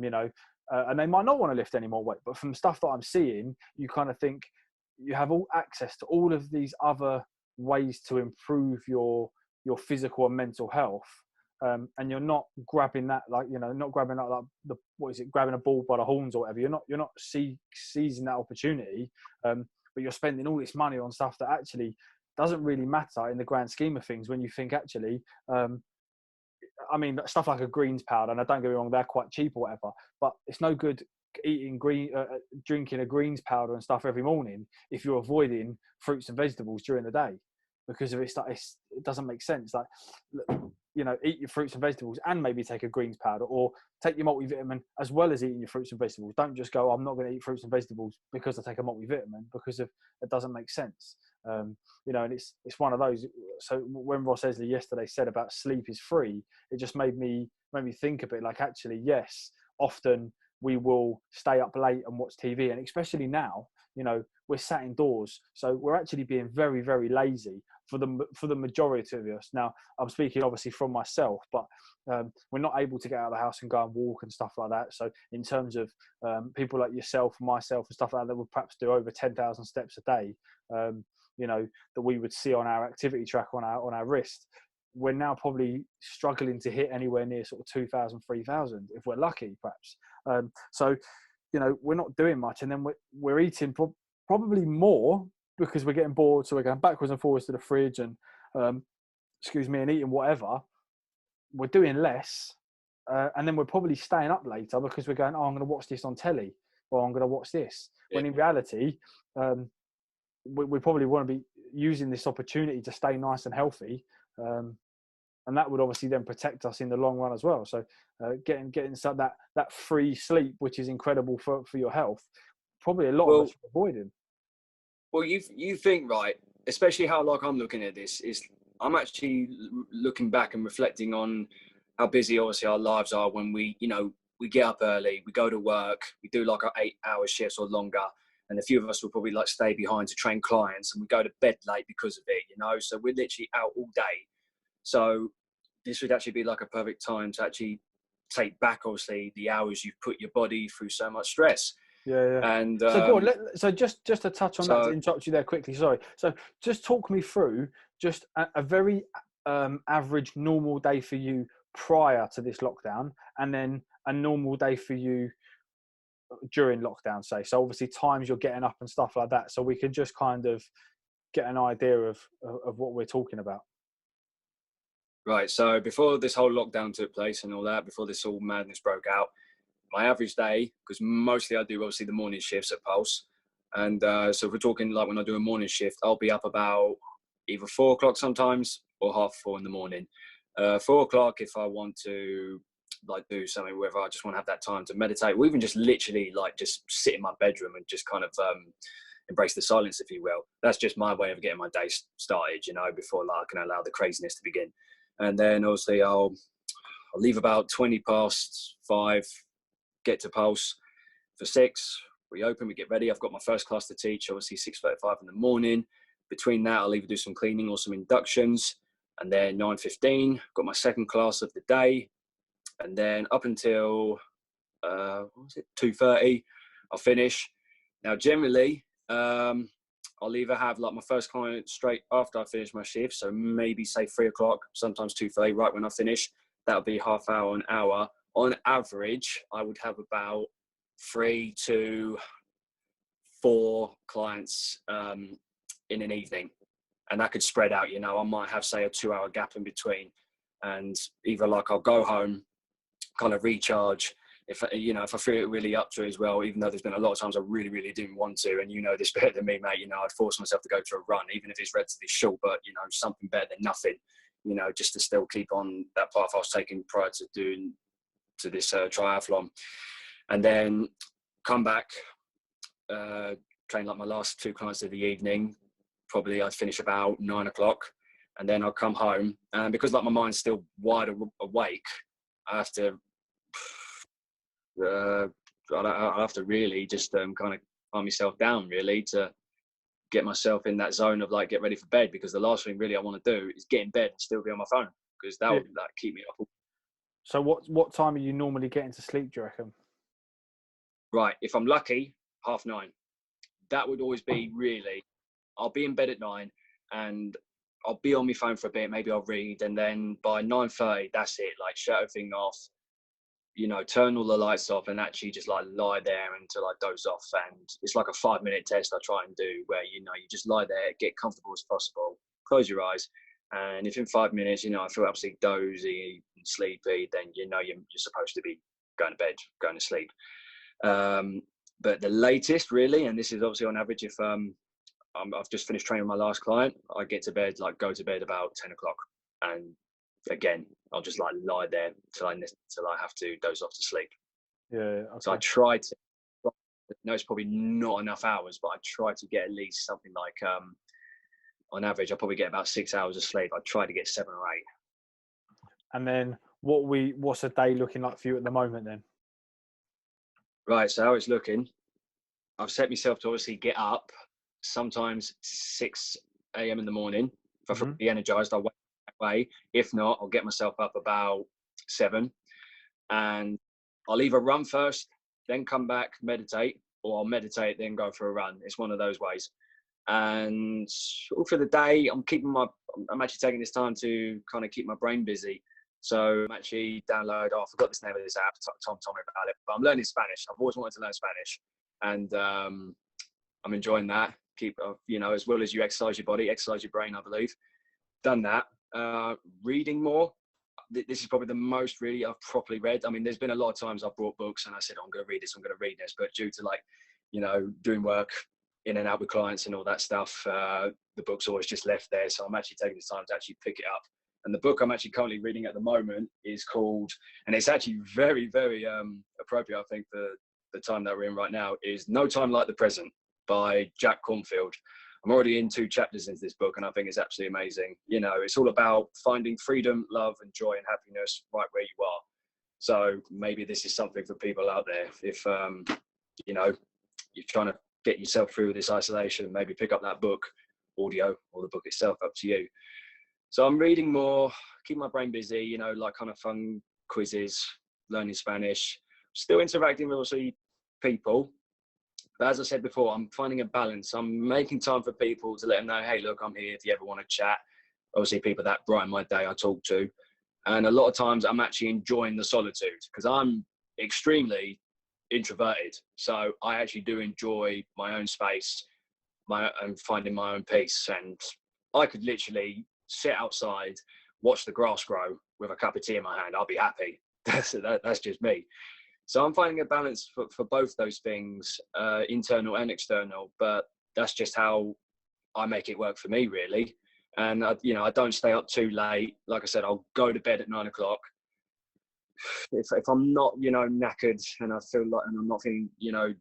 [SPEAKER 2] you know, and they might not want to lift any more weight. But from stuff that I'm seeing, you kind of think you have all access to all of these other ways to improve your physical and mental health, and you're not grabbing that, like, you know, not grabbing that like the, what is it, grabbing a ball by the horns or whatever. You're not seizing that opportunity, but you're spending all this money on stuff that actually doesn't really matter in the grand scheme of things, when you think, actually, I mean, stuff like a greens powder, and I don't get me wrong, they're quite cheap or whatever, but it's no good drinking a greens powder and stuff every morning if you're avoiding fruits and vegetables during the day, because of it doesn't make sense. Like, you know, eat your fruits and vegetables and maybe take a greens powder, or take your multivitamin as well as eating your fruits and vegetables. Don't just go, I'm not going to eat fruits and vegetables because I take a multivitamin, because it doesn't make sense. You know, and it's one of those. So when Ross Esley yesterday said about sleep is free, it just made me think a bit like, actually, yes, often we will stay up late and watch TV, and especially now, you know, we're sat indoors, so we're actually being very, very lazy for the majority of us. Now, I'm speaking obviously from myself, but we're not able to get out of the house and go and walk and stuff like that. So in terms of people like yourself, myself, and stuff like that would perhaps do over 10,000 steps a day, you know, that we would see on our activity tracker on our wrist, we're now probably struggling to hit anywhere near sort of 2,000, 3,000 if we're lucky, perhaps. So, you know, we're not doing much, and then we're eating probably more because we're getting bored. So we're going backwards and forwards to the fridge and, and eating whatever. We're doing less, and then we're probably staying up later because we're going, oh, I'm going to watch this on telly, or I'm going to watch this. Yeah. When in reality, we probably want to be using this opportunity to stay nice and healthy. And that would obviously then protect us in the long run as well. So getting some that free sleep, which is incredible for your health, probably a lot of us are avoiding.
[SPEAKER 3] Well, you think, right, especially how like I'm looking at this, is I'm actually looking back and reflecting on how busy obviously our lives are when we get up early, we go to work, we do like our 8-hour shifts or longer. And a few of us will probably like stay behind to train clients, and we go to bed late because of it, you know? So we're literally out all day. So this would actually be like a perfect time to actually take back, obviously, the hours you've put your body through so much stress.
[SPEAKER 2] Yeah. And so go on. So just to touch on that, to interrupt you there quickly. Sorry. So just talk me through just a very average normal day for you prior to this lockdown, and then a normal day for you during lockdown, say. So obviously times you're getting up and stuff like that, so we can just kind of get an idea of what we're talking about.
[SPEAKER 3] Right. So before this whole lockdown took place and all that, before this all madness broke out, my average day, because mostly I do obviously the morning shifts at Pulse. And so if we're talking like when I do a morning shift, I'll be up about either 4 o'clock sometimes or 3:30 in the morning. 4 o'clock if I want to like do something, whether I just want to have that time to meditate, or even just literally like just sit in my bedroom and just kind of embrace the silence, if you will. That's just my way of getting my day started, you know, before like I can allow the craziness to begin. And then obviously I'll leave about 5:20, get to Pulse for 6. We open, we get ready. I've got my first class to teach, obviously 6:35 in the morning. Between that, I'll either do some cleaning or some inductions. And then 9:15, got my second class of the day. And then up until 2:30, I'll finish. Now, generally, I'll either have like my first client straight after I finish my shift. So maybe say 3 o'clock, sometimes 2:30, right when I finish. That'll be half hour, an hour. On average, I would have about 3 to 4 clients in an evening. And that could spread out, you know, I might have, say, a 2-hour gap in between. And either like I'll go home, kind of recharge. If I feel really up to it as well, even though there's been a lot of times I really, really didn't want to, and you know this better than me, mate, you know, I'd force myself to go to a run, even if it's relatively short, but, you know, something better than nothing, you know, just to still keep on that path I was taking prior to doing to this triathlon. And then come back, train like my last 2 clients of the evening. Probably I'd finish about 9 o'clock, and then I'll come home. And because like my mind's still wide awake, I have to really just kind of calm myself down, really, to get myself in that zone of like get ready for bed. Because the last thing really I want to do is get in bed and still be on my phone, because that would like keep me up.
[SPEAKER 2] So what time are you normally getting to sleep, do you reckon?
[SPEAKER 3] Right, if I'm lucky, 9:30. That would always be really. I'll be in bed at 9 and I'll be on my phone for a bit. Maybe I'll read, and then by 9:30, that's it. Like shut everything off, you know, turn all the lights off, and actually just like lie there until I doze off. And it's like a 5-minute test I try and do, where, you know, you just lie there, get comfortable as possible, close your eyes, And if in 5 minutes, I feel absolutely dozy and sleepy, then you're supposed to be going to bed, going to sleep. But the latest, really, and this is obviously on average, if I've just finished training my last client, I get to bed, go to bed about 10 o'clock. And again, I'll just lie there till I have to doze off to sleep.
[SPEAKER 2] Yeah. Okay.
[SPEAKER 3] So I try to, it's probably not enough hours, but I try to get at least something on average, I probably get about 6 hours of sleep. I try to get 7 or 8.
[SPEAKER 2] And then what's a day looking like for you at the moment then?
[SPEAKER 3] Right. So how it's looking, I've set myself to obviously get up sometimes 6 a.m. in the morning. If I feel really energized, I'll wake that way. If not, I'll get myself up about 7, and I'll either run first, then come back, meditate, or I'll meditate, then go for a run. It's one of those ways. And for the day, I'm actually taking this time to kind of keep my brain busy. So I'm actually I forgot the name of this app. Tom told me about it, but I'm learning Spanish. I've always wanted to learn Spanish, and I'm enjoying that. As well as you exercise your body, exercise your brain, I believe. Done that. Reading more. This is probably the most really I've properly read. I mean, there's been a lot of times I've brought books and I said, I'm going to read this, but due to doing work in and out with clients and all that stuff, the book's always just left there. So I'm actually taking the time to actually pick it up. And the book I'm actually currently reading at the moment is called, and it's actually very, very appropriate, I think, for the time that we're in right now, is No Time Like the Present by Jack Cornfield. I'm already in 2 chapters into this book, and I think it's absolutely amazing. It's all about finding freedom, love, and joy and happiness right where you are. So maybe this is something for people out there. If, you're trying to get yourself through this isolation, maybe pick up that book, audio, or the book itself, up to you. So I'm reading more, keep my brain busy, kind of fun quizzes, learning Spanish, still interacting with obviously people. But as I said before, I'm finding a balance. I'm making time for people to let them know, hey, look, I'm here if you ever want to chat. Obviously, people that brighten my day I talk to. And a lot of times I'm actually enjoying the solitude because I'm extremely introverted. So I actually do enjoy my own space and finding my own peace. And I could literally sit outside, watch the grass grow with a cup of tea in my hand. I'll be happy. That's just me. So I'm finding a balance for both those things, internal and external, but that's just how I make it work for me, really. And, I don't stay up too late. Like I said, I'll go to bed at 9 o'clock. If I'm not, knackered and I feel like, and I'm not feeling,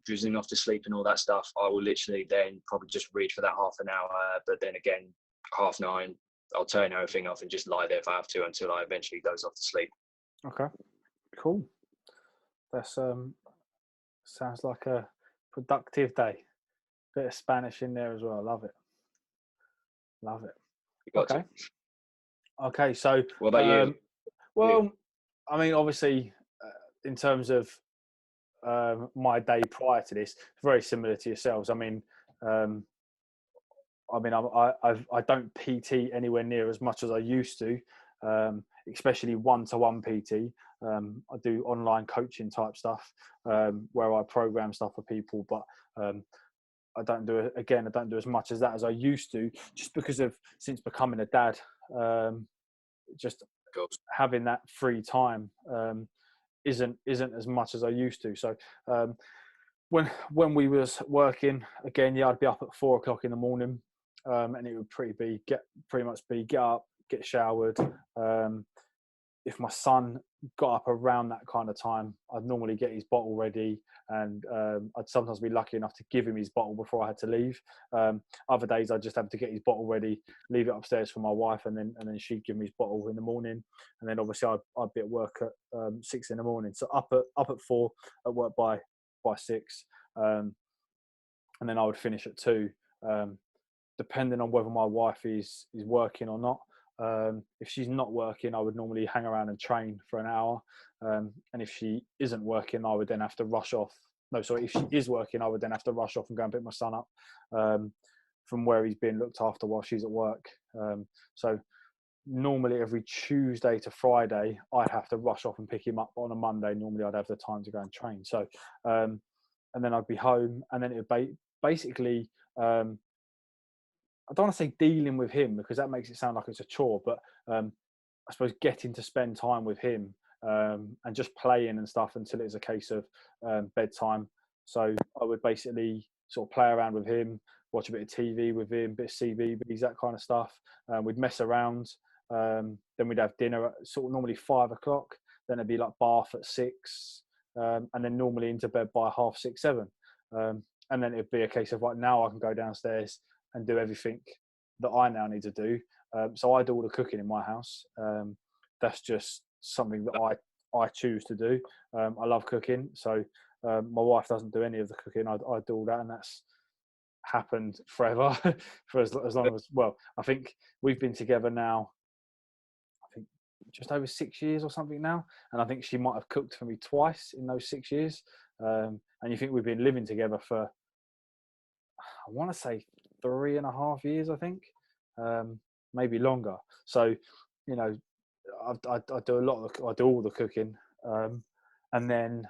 [SPEAKER 3] drizzling off to sleep and all that stuff, I will literally then probably just read for that half an hour. But then again, 9:30, I'll turn everything off and just lie there if I have to until I eventually doze off to sleep.
[SPEAKER 2] Okay, cool. That's sounds like a productive day. Bit of Spanish in there as well. Love it. Okay. Okay. So
[SPEAKER 3] what about you?
[SPEAKER 2] Well, I mean, obviously, in terms of my day prior to this, very similar to yourselves. I don't PT anywhere near as much as I used to, especially one-to-one PT. I do online coaching type stuff where I program stuff for people, but I don't do as much as that as I used to, just because of since becoming a dad, just having that free time isn't as much as I used to. So when we was working again, I'd be up at 4 o'clock in the morning, and it would pretty much be get up, get showered. If my son got up around that kind of time, I'd normally get his bottle ready, and I'd sometimes be lucky enough to give him his bottle before I had to leave. Other days I'd just have to get his bottle ready, leave it upstairs for my wife, and then she'd give me his bottle in the morning. And then obviously I'd be at work at 6 in the morning. So up at 4, at work by 6, and then I would finish at 2, depending on whether my wife is working or not. If she's not working, I would normally hang around and train for an hour. And if she isn't working, I would then have to rush off. No, sorry, if she is working, I would then have to rush off and go and pick my son up from where he's being looked after while she's at work. So normally every Tuesday to Friday, I'd have to rush off and pick him up. On a Monday, normally I'd have the time to go and train. So, and then I'd be home, and then it would basically, I don't want to say dealing with him because that makes it sound like it's a chore, but I suppose getting to spend time with him and just playing and stuff until it's a case of bedtime. So I would basically sort of play around with him, watch a bit of TV with him, bit of CBeebies, that kind of stuff. We'd mess around. Then we'd have dinner at sort of normally 5 o'clock. Then it'd be like bath at 6, and then normally into bed by 6:30, 7. And then it'd be a case of like, now I can go downstairs and do everything that I now need to do. So I do all the cooking in my house. That's just something that I choose to do. I love cooking, so my wife doesn't do any of the cooking. I do all that, and that's happened forever for as long as, well, I think we've been together now, I think just over 6 years or something now, and I think she might have cooked for me twice in those 6 years. And you think we've been living together for, I want to say 3.5 years, I think, maybe longer. So, you know, I do a lot of I do all the cooking, and then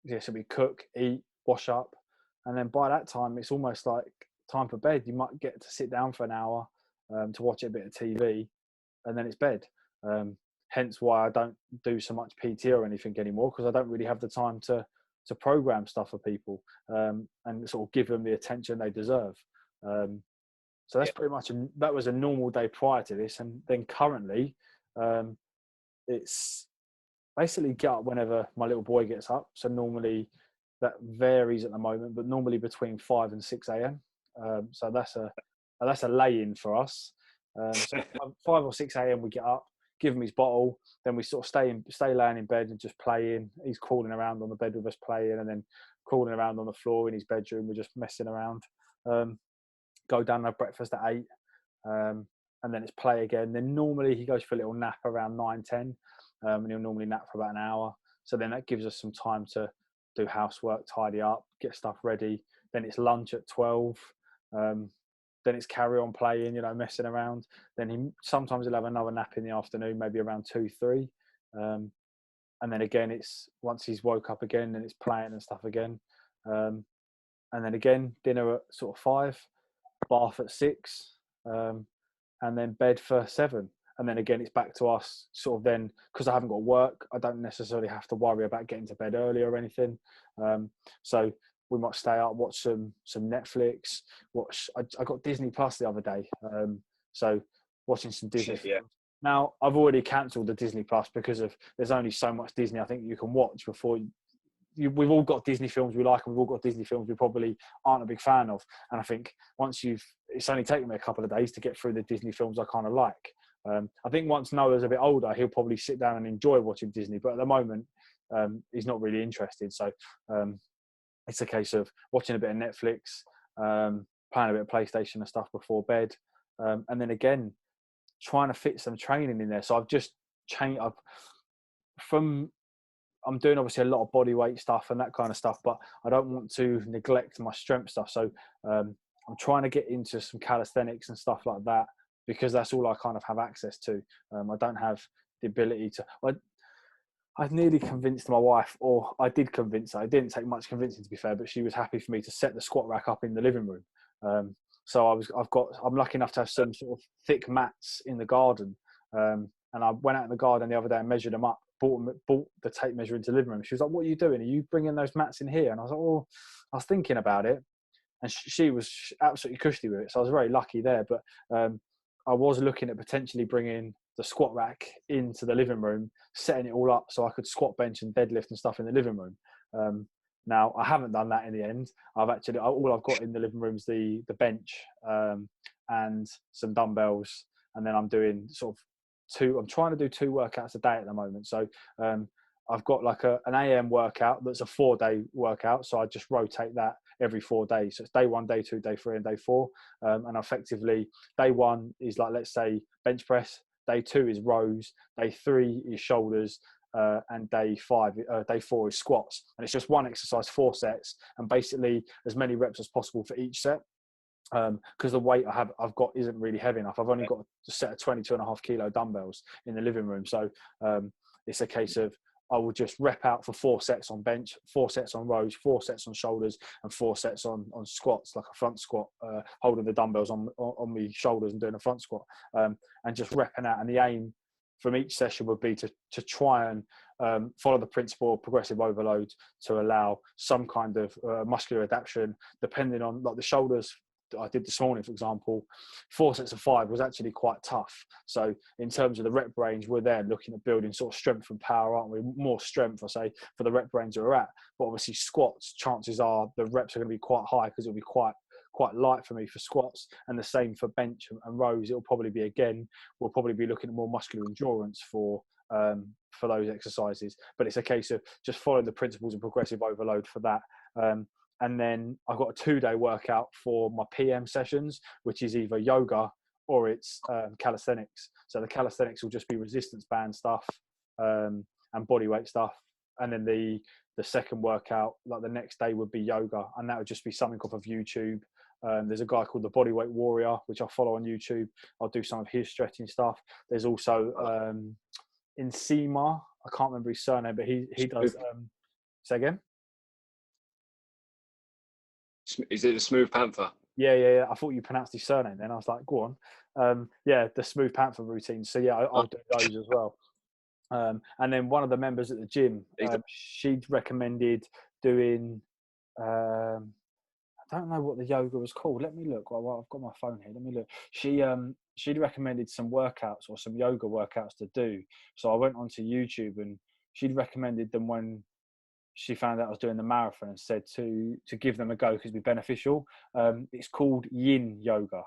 [SPEAKER 2] yeah, so we cook, eat, wash up, and then by that time it's almost like time for bed. You might get to sit down for an hour to watch a bit of TV, and then it's bed. Hence why I don't do so much PT or anything anymore, because I don't really have the time to program stuff for people and sort of give them the attention they deserve. So that's pretty much that was a normal day prior to this, and then currently it's basically get up whenever my little boy gets up. So normally that varies at the moment, but normally between 5 and 6 a.m. So that's a lay-in for us. So 5 or 6 a.m. we get up, give him his bottle, then we sort of stay laying in bed and just playing. He's crawling around on the bed with us playing, and then crawling around on the floor in his bedroom. We're just messing around. Go down and have breakfast at 8, and then it's play again. Then normally he goes for a little nap around 9, 10, and he'll normally nap for about an hour. So then that gives us some time to do housework, tidy up, get stuff ready. Then it's lunch at 12. Then it's carry on playing, you know, messing around. Then sometimes he'll have another nap in the afternoon, maybe around 2, 3. And then again, it's once he's woke up again, then it's playing and stuff again. And then again, dinner at sort of 5, bath at 6, and then bed for 7. And then again, it's back to us sort of then, because I haven't got work, I don't necessarily have to worry about getting to bed early or anything. So we might stay up, watch some Netflix, I got Disney Plus the other day. So watching some Disney films. Now, I've already cancelled the Disney Plus because there's only so much Disney I think you can watch before we've all got Disney films we like, and we've all got Disney films we probably aren't a big fan of. And I think it's only taken me a couple of days to get through the Disney films I kind of like. I think once Noah's a bit older, he'll probably sit down and enjoy watching Disney. But at the moment, he's not really interested. So it's a case of watching a bit of Netflix, playing a bit of PlayStation and stuff before bed. And then again, trying to fit some training in there. So I've just changed I'm doing obviously a lot of body weight stuff and that kind of stuff, but I don't want to neglect my strength stuff. So I'm trying to get into some calisthenics and stuff like that, because that's all I kind of have access to. I don't have the ability to. I've nearly convinced my wife, or I did convince her. It didn't take much convincing, to be fair, but she was happy for me to set the squat rack up in the living room. So I'm lucky enough to have some sort of thick mats in the garden, and I went out in the garden the other day and measured them up. Brought the tape measure into the living room. She was like, "What are you doing? Are you bringing those mats in here?" And I was like, "Oh, I was thinking about it." And she was absolutely cushy with it, so I was very lucky there. But I was looking at potentially bringing the squat rack into the living room, setting it all up so I could squat, bench, and deadlift and stuff in the living room. Now I haven't done that in the end. All I've got in the living room is the bench and some dumbbells, and then I'm doing sort of I'm trying to do 2 workouts a day at the moment. So I've got like an AM workout that's a 4-day workout. So I just rotate that every 4 days. So it's day 1, day 2, day 3, and day 4. And effectively, day 1 is like, let's say, bench press. Day 2 is rows. Day 3 is shoulders. And day 4 is squats. And it's just one exercise, 4 sets, and basically as many reps as possible for each set. Because the weight I've got isn't really heavy enough. I've only got a set of 22.5 kilo dumbbells in the living room. So it's a case of I will just rep out for 4 sets on bench, 4 sets on rows, 4 sets on shoulders, and 4 sets on squats, like a front squat, holding the dumbbells on my shoulders and doing a front squat, and just repping out. And the aim from each session would be to try and follow the principle of progressive overload to allow some kind of muscular adaptation, depending on, like, the shoulders I did this morning, for example. 4 sets of 5 was actually quite tough. So in terms of the rep range, we're there looking at building sort of strength and power, aren't we? More strength, I say, for the rep range that we're at. But obviously squats, chances are the reps are going to be quite high because it'll be quite light for me for squats, and the same for bench and rows. It'll probably be, again, we'll probably be looking at more muscular endurance for those exercises. But it's a case of just following the principles of progressive overload for that. And then I've got a 2-day workout for my PM sessions, which is either yoga or it's calisthenics. So the calisthenics will just be resistance band stuff and bodyweight stuff. And then the second workout, like the next day, would be yoga, and that would just be something off of YouTube. There's a guy called the Bodyweight Warrior, which I follow on YouTube. I'll do some of his stretching stuff. There's also Insima, I can't remember his surname, but he does. Say again.
[SPEAKER 3] Is it the Smooth Panther?
[SPEAKER 2] Yeah. I thought you pronounced his surname then. I was like, go on. The Smooth Panther routine. So yeah, I'll do those as well. And then one of the members at the gym, she'd recommended doing, I don't know what the yoga was called. Let me look. Well, I've got my phone here. Let me look. She'd recommended some workouts or some yoga workouts to do. So I went onto YouTube and she'd recommended them when she found out I was doing the marathon, and said to give them a go because it'd be beneficial. It's called Yin Yoga.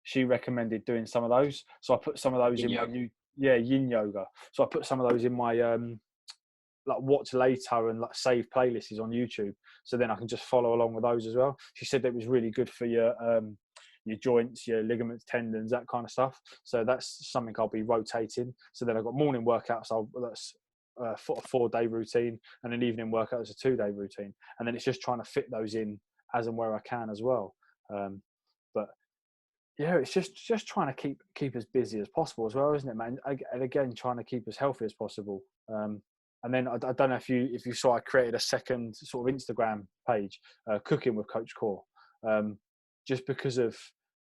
[SPEAKER 2] She recommended doing some of those. So I put some of those in my Yin Yoga. So I put some of those in my like watch later and like save playlists on YouTube. So then I can just follow along with those as well. She said that it was really good for your joints, your ligaments, tendons, that kind of stuff. So that's something I'll be rotating. So then I've got morning workouts. That's a 4-day routine, and an evening workout is a 2-day routine. And then it's just trying to fit those in as and where I can as well. But yeah, it's just trying to keep as busy as possible as well, isn't it, man? And again, trying to keep as healthy as possible. And then I don't know if you saw, I created a second sort of Instagram page, Cooking with Coach Core, just because of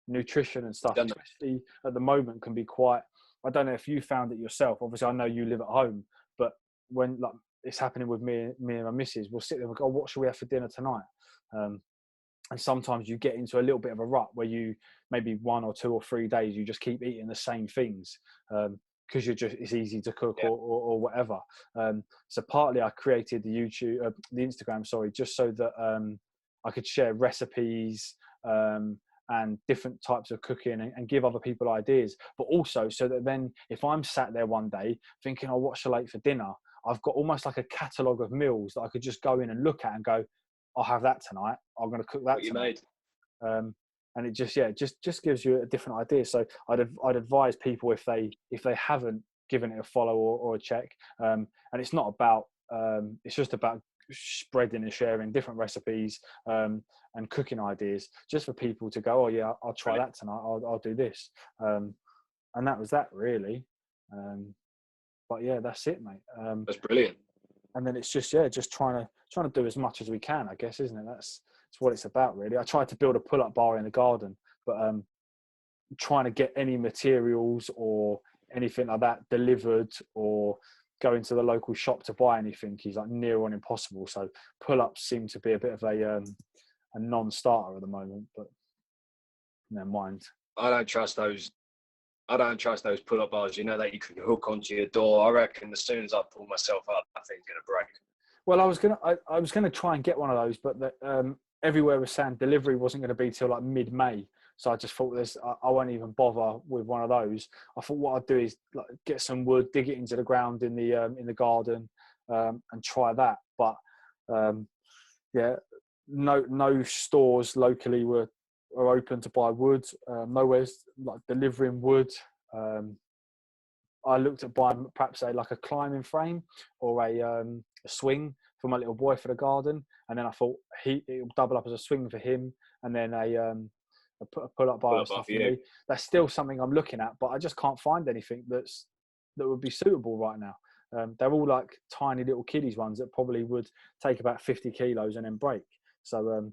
[SPEAKER 2] nutrition and stuff, especially at the moment, can be quite. I don't know if you found it yourself. Obviously, I know you live at home, but when like it's happening with me and my missus, we'll sit there and go, what should we have for dinner tonight? And sometimes you get into a little bit of a rut where you maybe 1 or 2 or 3 days you just keep eating the same things because it's easy to cook or whatever. So partly I created the Instagram, just so that I could share recipes and different types of cooking and give other people ideas, but also so that then if I'm sat there one day thinking, oh, what shall I eat for dinner? I've got almost like a catalogue of meals that I could just go in and look at and go, I'll have that tonight. I'm going to cook that tonight. And it just gives you a different idea. So I'd advise people if they haven't given it a follow or a check. And it's not about it's just about spreading and sharing different recipes and cooking ideas, just for people to go, oh yeah, I'll try that tonight. I'll do this. And that was that really. But yeah, that's it, mate.
[SPEAKER 3] That's brilliant.
[SPEAKER 2] And then it's just trying to do as much as we can, I guess, isn't it? That's what it's about, really. I tried to build a pull-up bar in the garden, but trying to get any materials or anything like that delivered or go into the local shop to buy anything is like near on impossible. So pull-ups seem to be a bit of a non-starter at the moment, but never mind.
[SPEAKER 3] I don't trust those pull-up bars, that you can hook onto your door. I reckon as soon as I pull myself up, that thing's going to break.
[SPEAKER 2] Well, I was gonna try and get one of those, but everywhere was saying delivery wasn't going to be till like mid-May. So I just thought I won't even bother with one of those. I thought what I'd do is like get some wood, dig it into the ground in the garden, and try that. But no stores locally are open to buy wood. Nowhere's like delivering wood. I looked at buying perhaps a climbing frame or a swing for my little boy for the garden, and then I thought it'll double up as a swing for him, and then a pull-up bar and stuff for me. That's still something I'm looking at, but I just can't find anything that would be suitable right now. they're all like tiny little kiddies ones that probably would take about 50 kilos and then break. So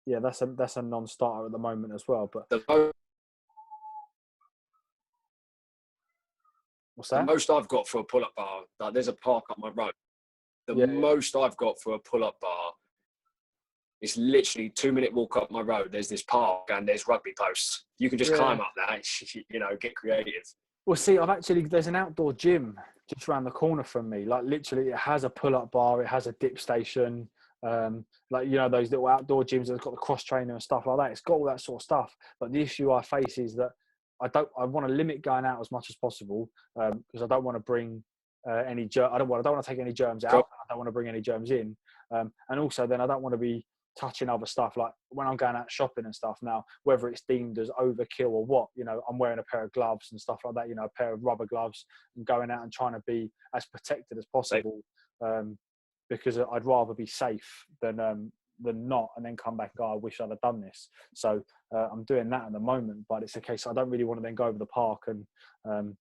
[SPEAKER 2] yeah, that's a non-starter at the moment as well. But what's
[SPEAKER 3] the
[SPEAKER 2] that?
[SPEAKER 3] most I've got for a pull-up bar, like there's a park up my road. The
[SPEAKER 2] Yeah.
[SPEAKER 3] most I've got for a pull-up bar is literally 2-minute walk up my road. There's this park and there's rugby posts. You can just climb up that, you know, get creative.
[SPEAKER 2] Well, see, there's an outdoor gym just around the corner from me. Like literally, it has a pull-up bar, it has a dip station, like, you know, those little outdoor gyms that's got the cross trainer and stuff like that. It's got all that sort of stuff. But the issue I face is that I want to limit going out as much as possible, because I don't want to bring I don't want to take any germs out. I don't want to bring any germs in, and also then I don't want to be touching other stuff. Like when I'm going out shopping and stuff now, whether it's deemed as overkill or what, you know, I'm wearing a pair of gloves and stuff like that, you know, a pair of rubber gloves, and going out and trying to be as protected as possible, because I'd rather be safe than not, and then come back and go, I wish I'd have done this. So I'm doing that at the moment, but it's a case I don't really want to then go over the park and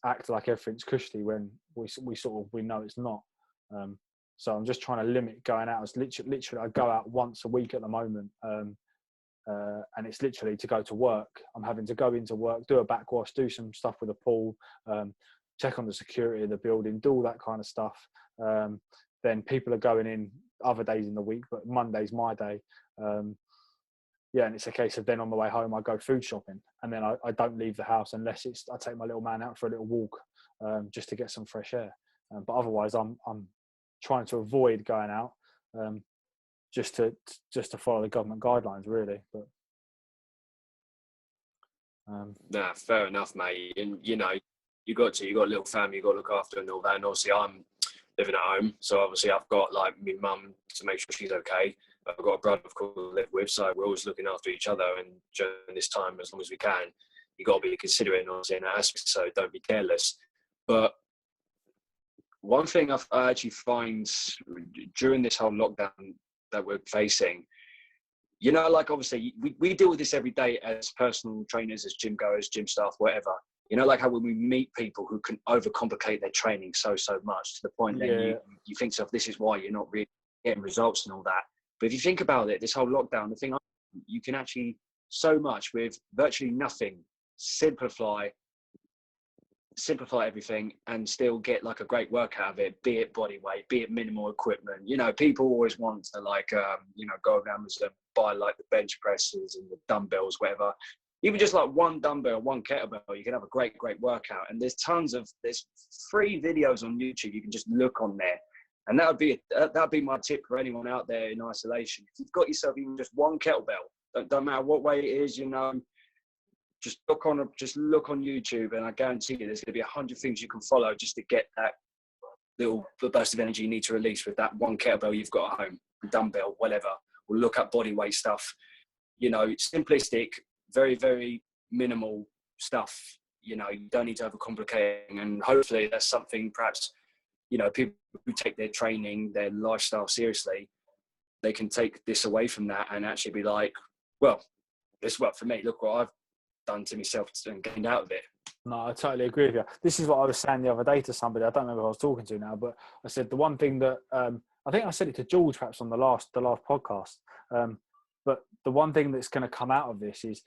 [SPEAKER 2] act like everything's cushy when we know it's not. So I'm just trying to limit going out. It's literally I go out once a week at the moment, and it's literally to go to work. I'm having to go into work, do a backwash, do some stuff with the pool, check on the security of the building, do all that kind of stuff. Then people are going in other days in the week, but Monday's my day. Yeah, and it's a case of then on the way home I go food shopping, and then I don't leave the house unless I take my little man out for a little walk, just to get some fresh air. But otherwise, I'm trying to avoid going out, just to follow the government guidelines, really. But
[SPEAKER 3] nah, fair enough, mate. And you know, you got a little family you got to look after and all that. And obviously, I'm living at home, so obviously I've got like my mum to make sure she's okay. I've got a brother, of course, to live with, so we're always looking after each other. And during this time, as long as we can, you got to be considerate, obviously, in that aspect. So don't be careless. But one thing I actually find during this whole lockdown that we're facing, you know, like obviously we deal with this every day as personal trainers, as gym goers, gym staff, whatever. You know, like how when we meet people who can overcomplicate their training so much to the point that you think to yourself, this is why you're not really getting results and all that. But if you think about it, this whole lockdown, the thing, you can actually so much with virtually nothing, simplify everything and still get like a great work out of it, be it body weight, be it minimal equipment. You know, people always want to like, you know, go on Amazon, buy like the bench presses and the dumbbells, whatever. Even just like one dumbbell, one kettlebell, you can have a great workout. And there's free videos on YouTube. You can just look on there. And that'd be my tip for anyone out there in isolation. If you've got yourself even just one kettlebell, don't matter what weight it is, you know, just look on YouTube, and I guarantee you there's going to be 100 things you can follow just to get that little burst of energy you need to release with that one kettlebell you've got at home, dumbbell, whatever. Or look at body weight stuff. You know, simplistic, very, very minimal stuff. You know, you don't need to overcomplicate, and hopefully that's something perhaps, you know, people who take their training, their lifestyle seriously, they can take this away from that and actually be like, well, this worked for me. Look what I've done to myself and gained out of it.
[SPEAKER 2] No, I totally agree with you. This is what I was saying the other day to somebody. I don't remember who I was talking to now, but I said the one thing that I think I said it to George perhaps on the last podcast. But the one thing that's going to come out of this is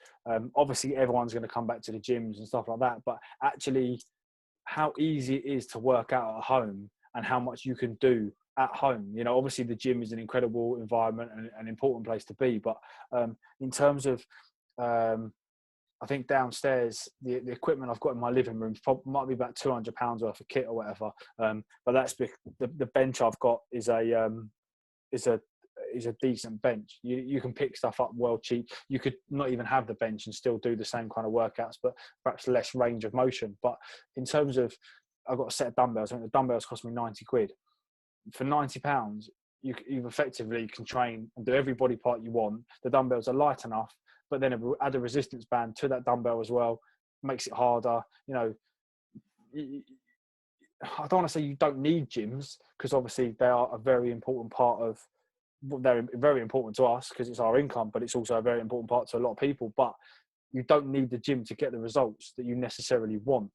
[SPEAKER 2] obviously everyone's going to come back to the gyms and stuff like that. But actually, how easy it is to work out at home and how much you can do at home. You know, obviously the gym is an incredible environment and an important place to be. But in terms of I think downstairs, the equipment I've got in my living room might be about £200 worth of kit or whatever. But that's the bench I've got is a decent bench. You can pick stuff up well cheap. You could not even have the bench and still do the same kind of workouts, but perhaps less range of motion. But in terms of, I've got a set of dumbbells. I think the dumbbells cost me £90. For £90, you effectively can train and do every body part you want. The dumbbells are light enough, but then add a resistance band to that dumbbell as well, makes it harder. You know, I don't want to say you don't need gyms, because obviously they are a very important part of, they're very important to us because it's our income, but it's also a very important part to a lot of people. But you don't need the gym to get the results that you necessarily want.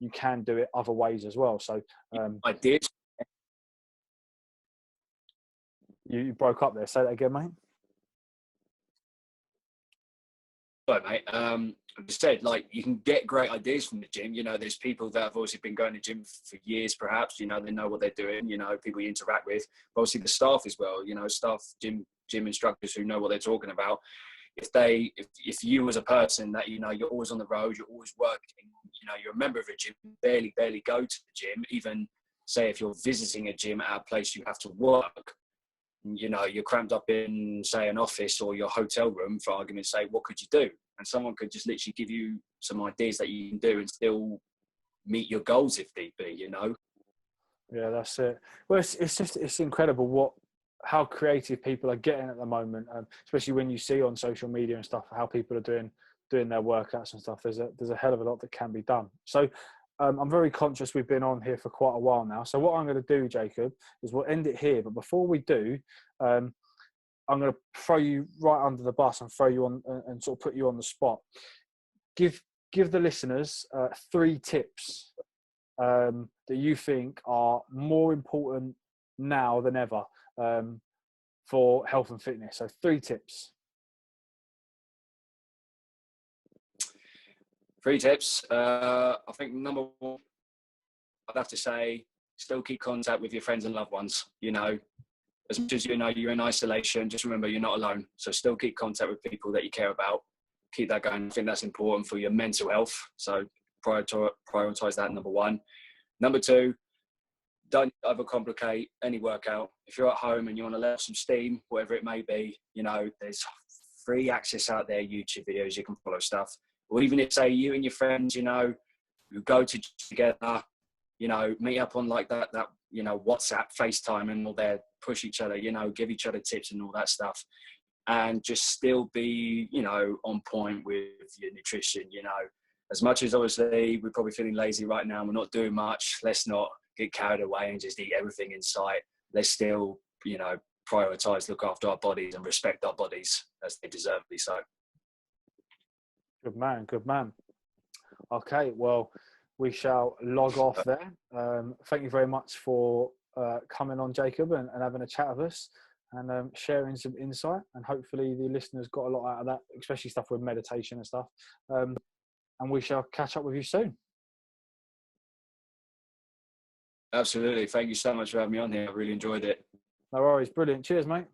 [SPEAKER 2] you can do it other ways as well. So
[SPEAKER 3] I did.
[SPEAKER 2] you broke up there. Say that again, mate.
[SPEAKER 3] Right, mate. I just said, like, you can get great ideas from the gym. You know, there's people that have obviously been going to gym for years, perhaps. You know, they know what they're doing. You know, people you interact with. But obviously, the staff as well. You know, staff, gym instructors who know what they're talking about. If you as a person that, you know, you're always on the road, you're always working, you know, you're a member of a gym, barely go to the gym. Even say if you're visiting a gym at a place you have to work, you know, you're cramped up in, say, an office or your hotel room, for argument's sake, what could you do? And someone could just literally give you some ideas that you can do and still meet your goals if need be, you know?
[SPEAKER 2] Yeah, that's it. Well, it's incredible how creative people are getting at the moment, especially when you see on social media and stuff how people are doing their workouts and stuff. There's a hell of a lot that can be done. So I'm very conscious we've been on here for quite a while now. So what I'm going to do, Jacob, is we'll end it here. But before we do, I'm going to throw you right under the bus and throw you on and sort of put you on the spot. Give the listeners 3 tips that you think are more important now than ever for health and fitness. So 3 tips.
[SPEAKER 3] 3 tips. I think number 1, I'd have to say, still keep contact with your friends and loved ones. You know, as much as you know you're in isolation, just remember you're not alone. So still keep contact with people that you care about. Keep that going. I think that's important for your mental health. So prioritize that, number 1. Number 2, don't overcomplicate any workout. If you're at home and you want to let off some steam, whatever it may be, you know, there's free access out there, YouTube videos, you can follow stuff. Or even if, say, you and your friends, you know, you go to together, you know, meet up on like that, you know, WhatsApp, FaceTime and all that, push each other, you know, give each other tips and all that stuff. And just still be, you know, on point with your nutrition, you know. As much as obviously we're probably feeling lazy right now, we're not doing much, let's not get carried away and just eat everything in sight. Let's still, you know, prioritize, look after our bodies and respect our bodies as they deserve to be so.
[SPEAKER 2] Good man. Okay, well, we shall log off there. Thank you very much for coming on, Jacob, and having a chat with us and sharing some insight. And hopefully the listeners got a lot out of that, especially stuff with meditation and stuff. And we shall catch up with you soon.
[SPEAKER 3] Absolutely. Thank you so much for having me on here. I really enjoyed it.
[SPEAKER 2] No worries. Brilliant. Cheers, mate.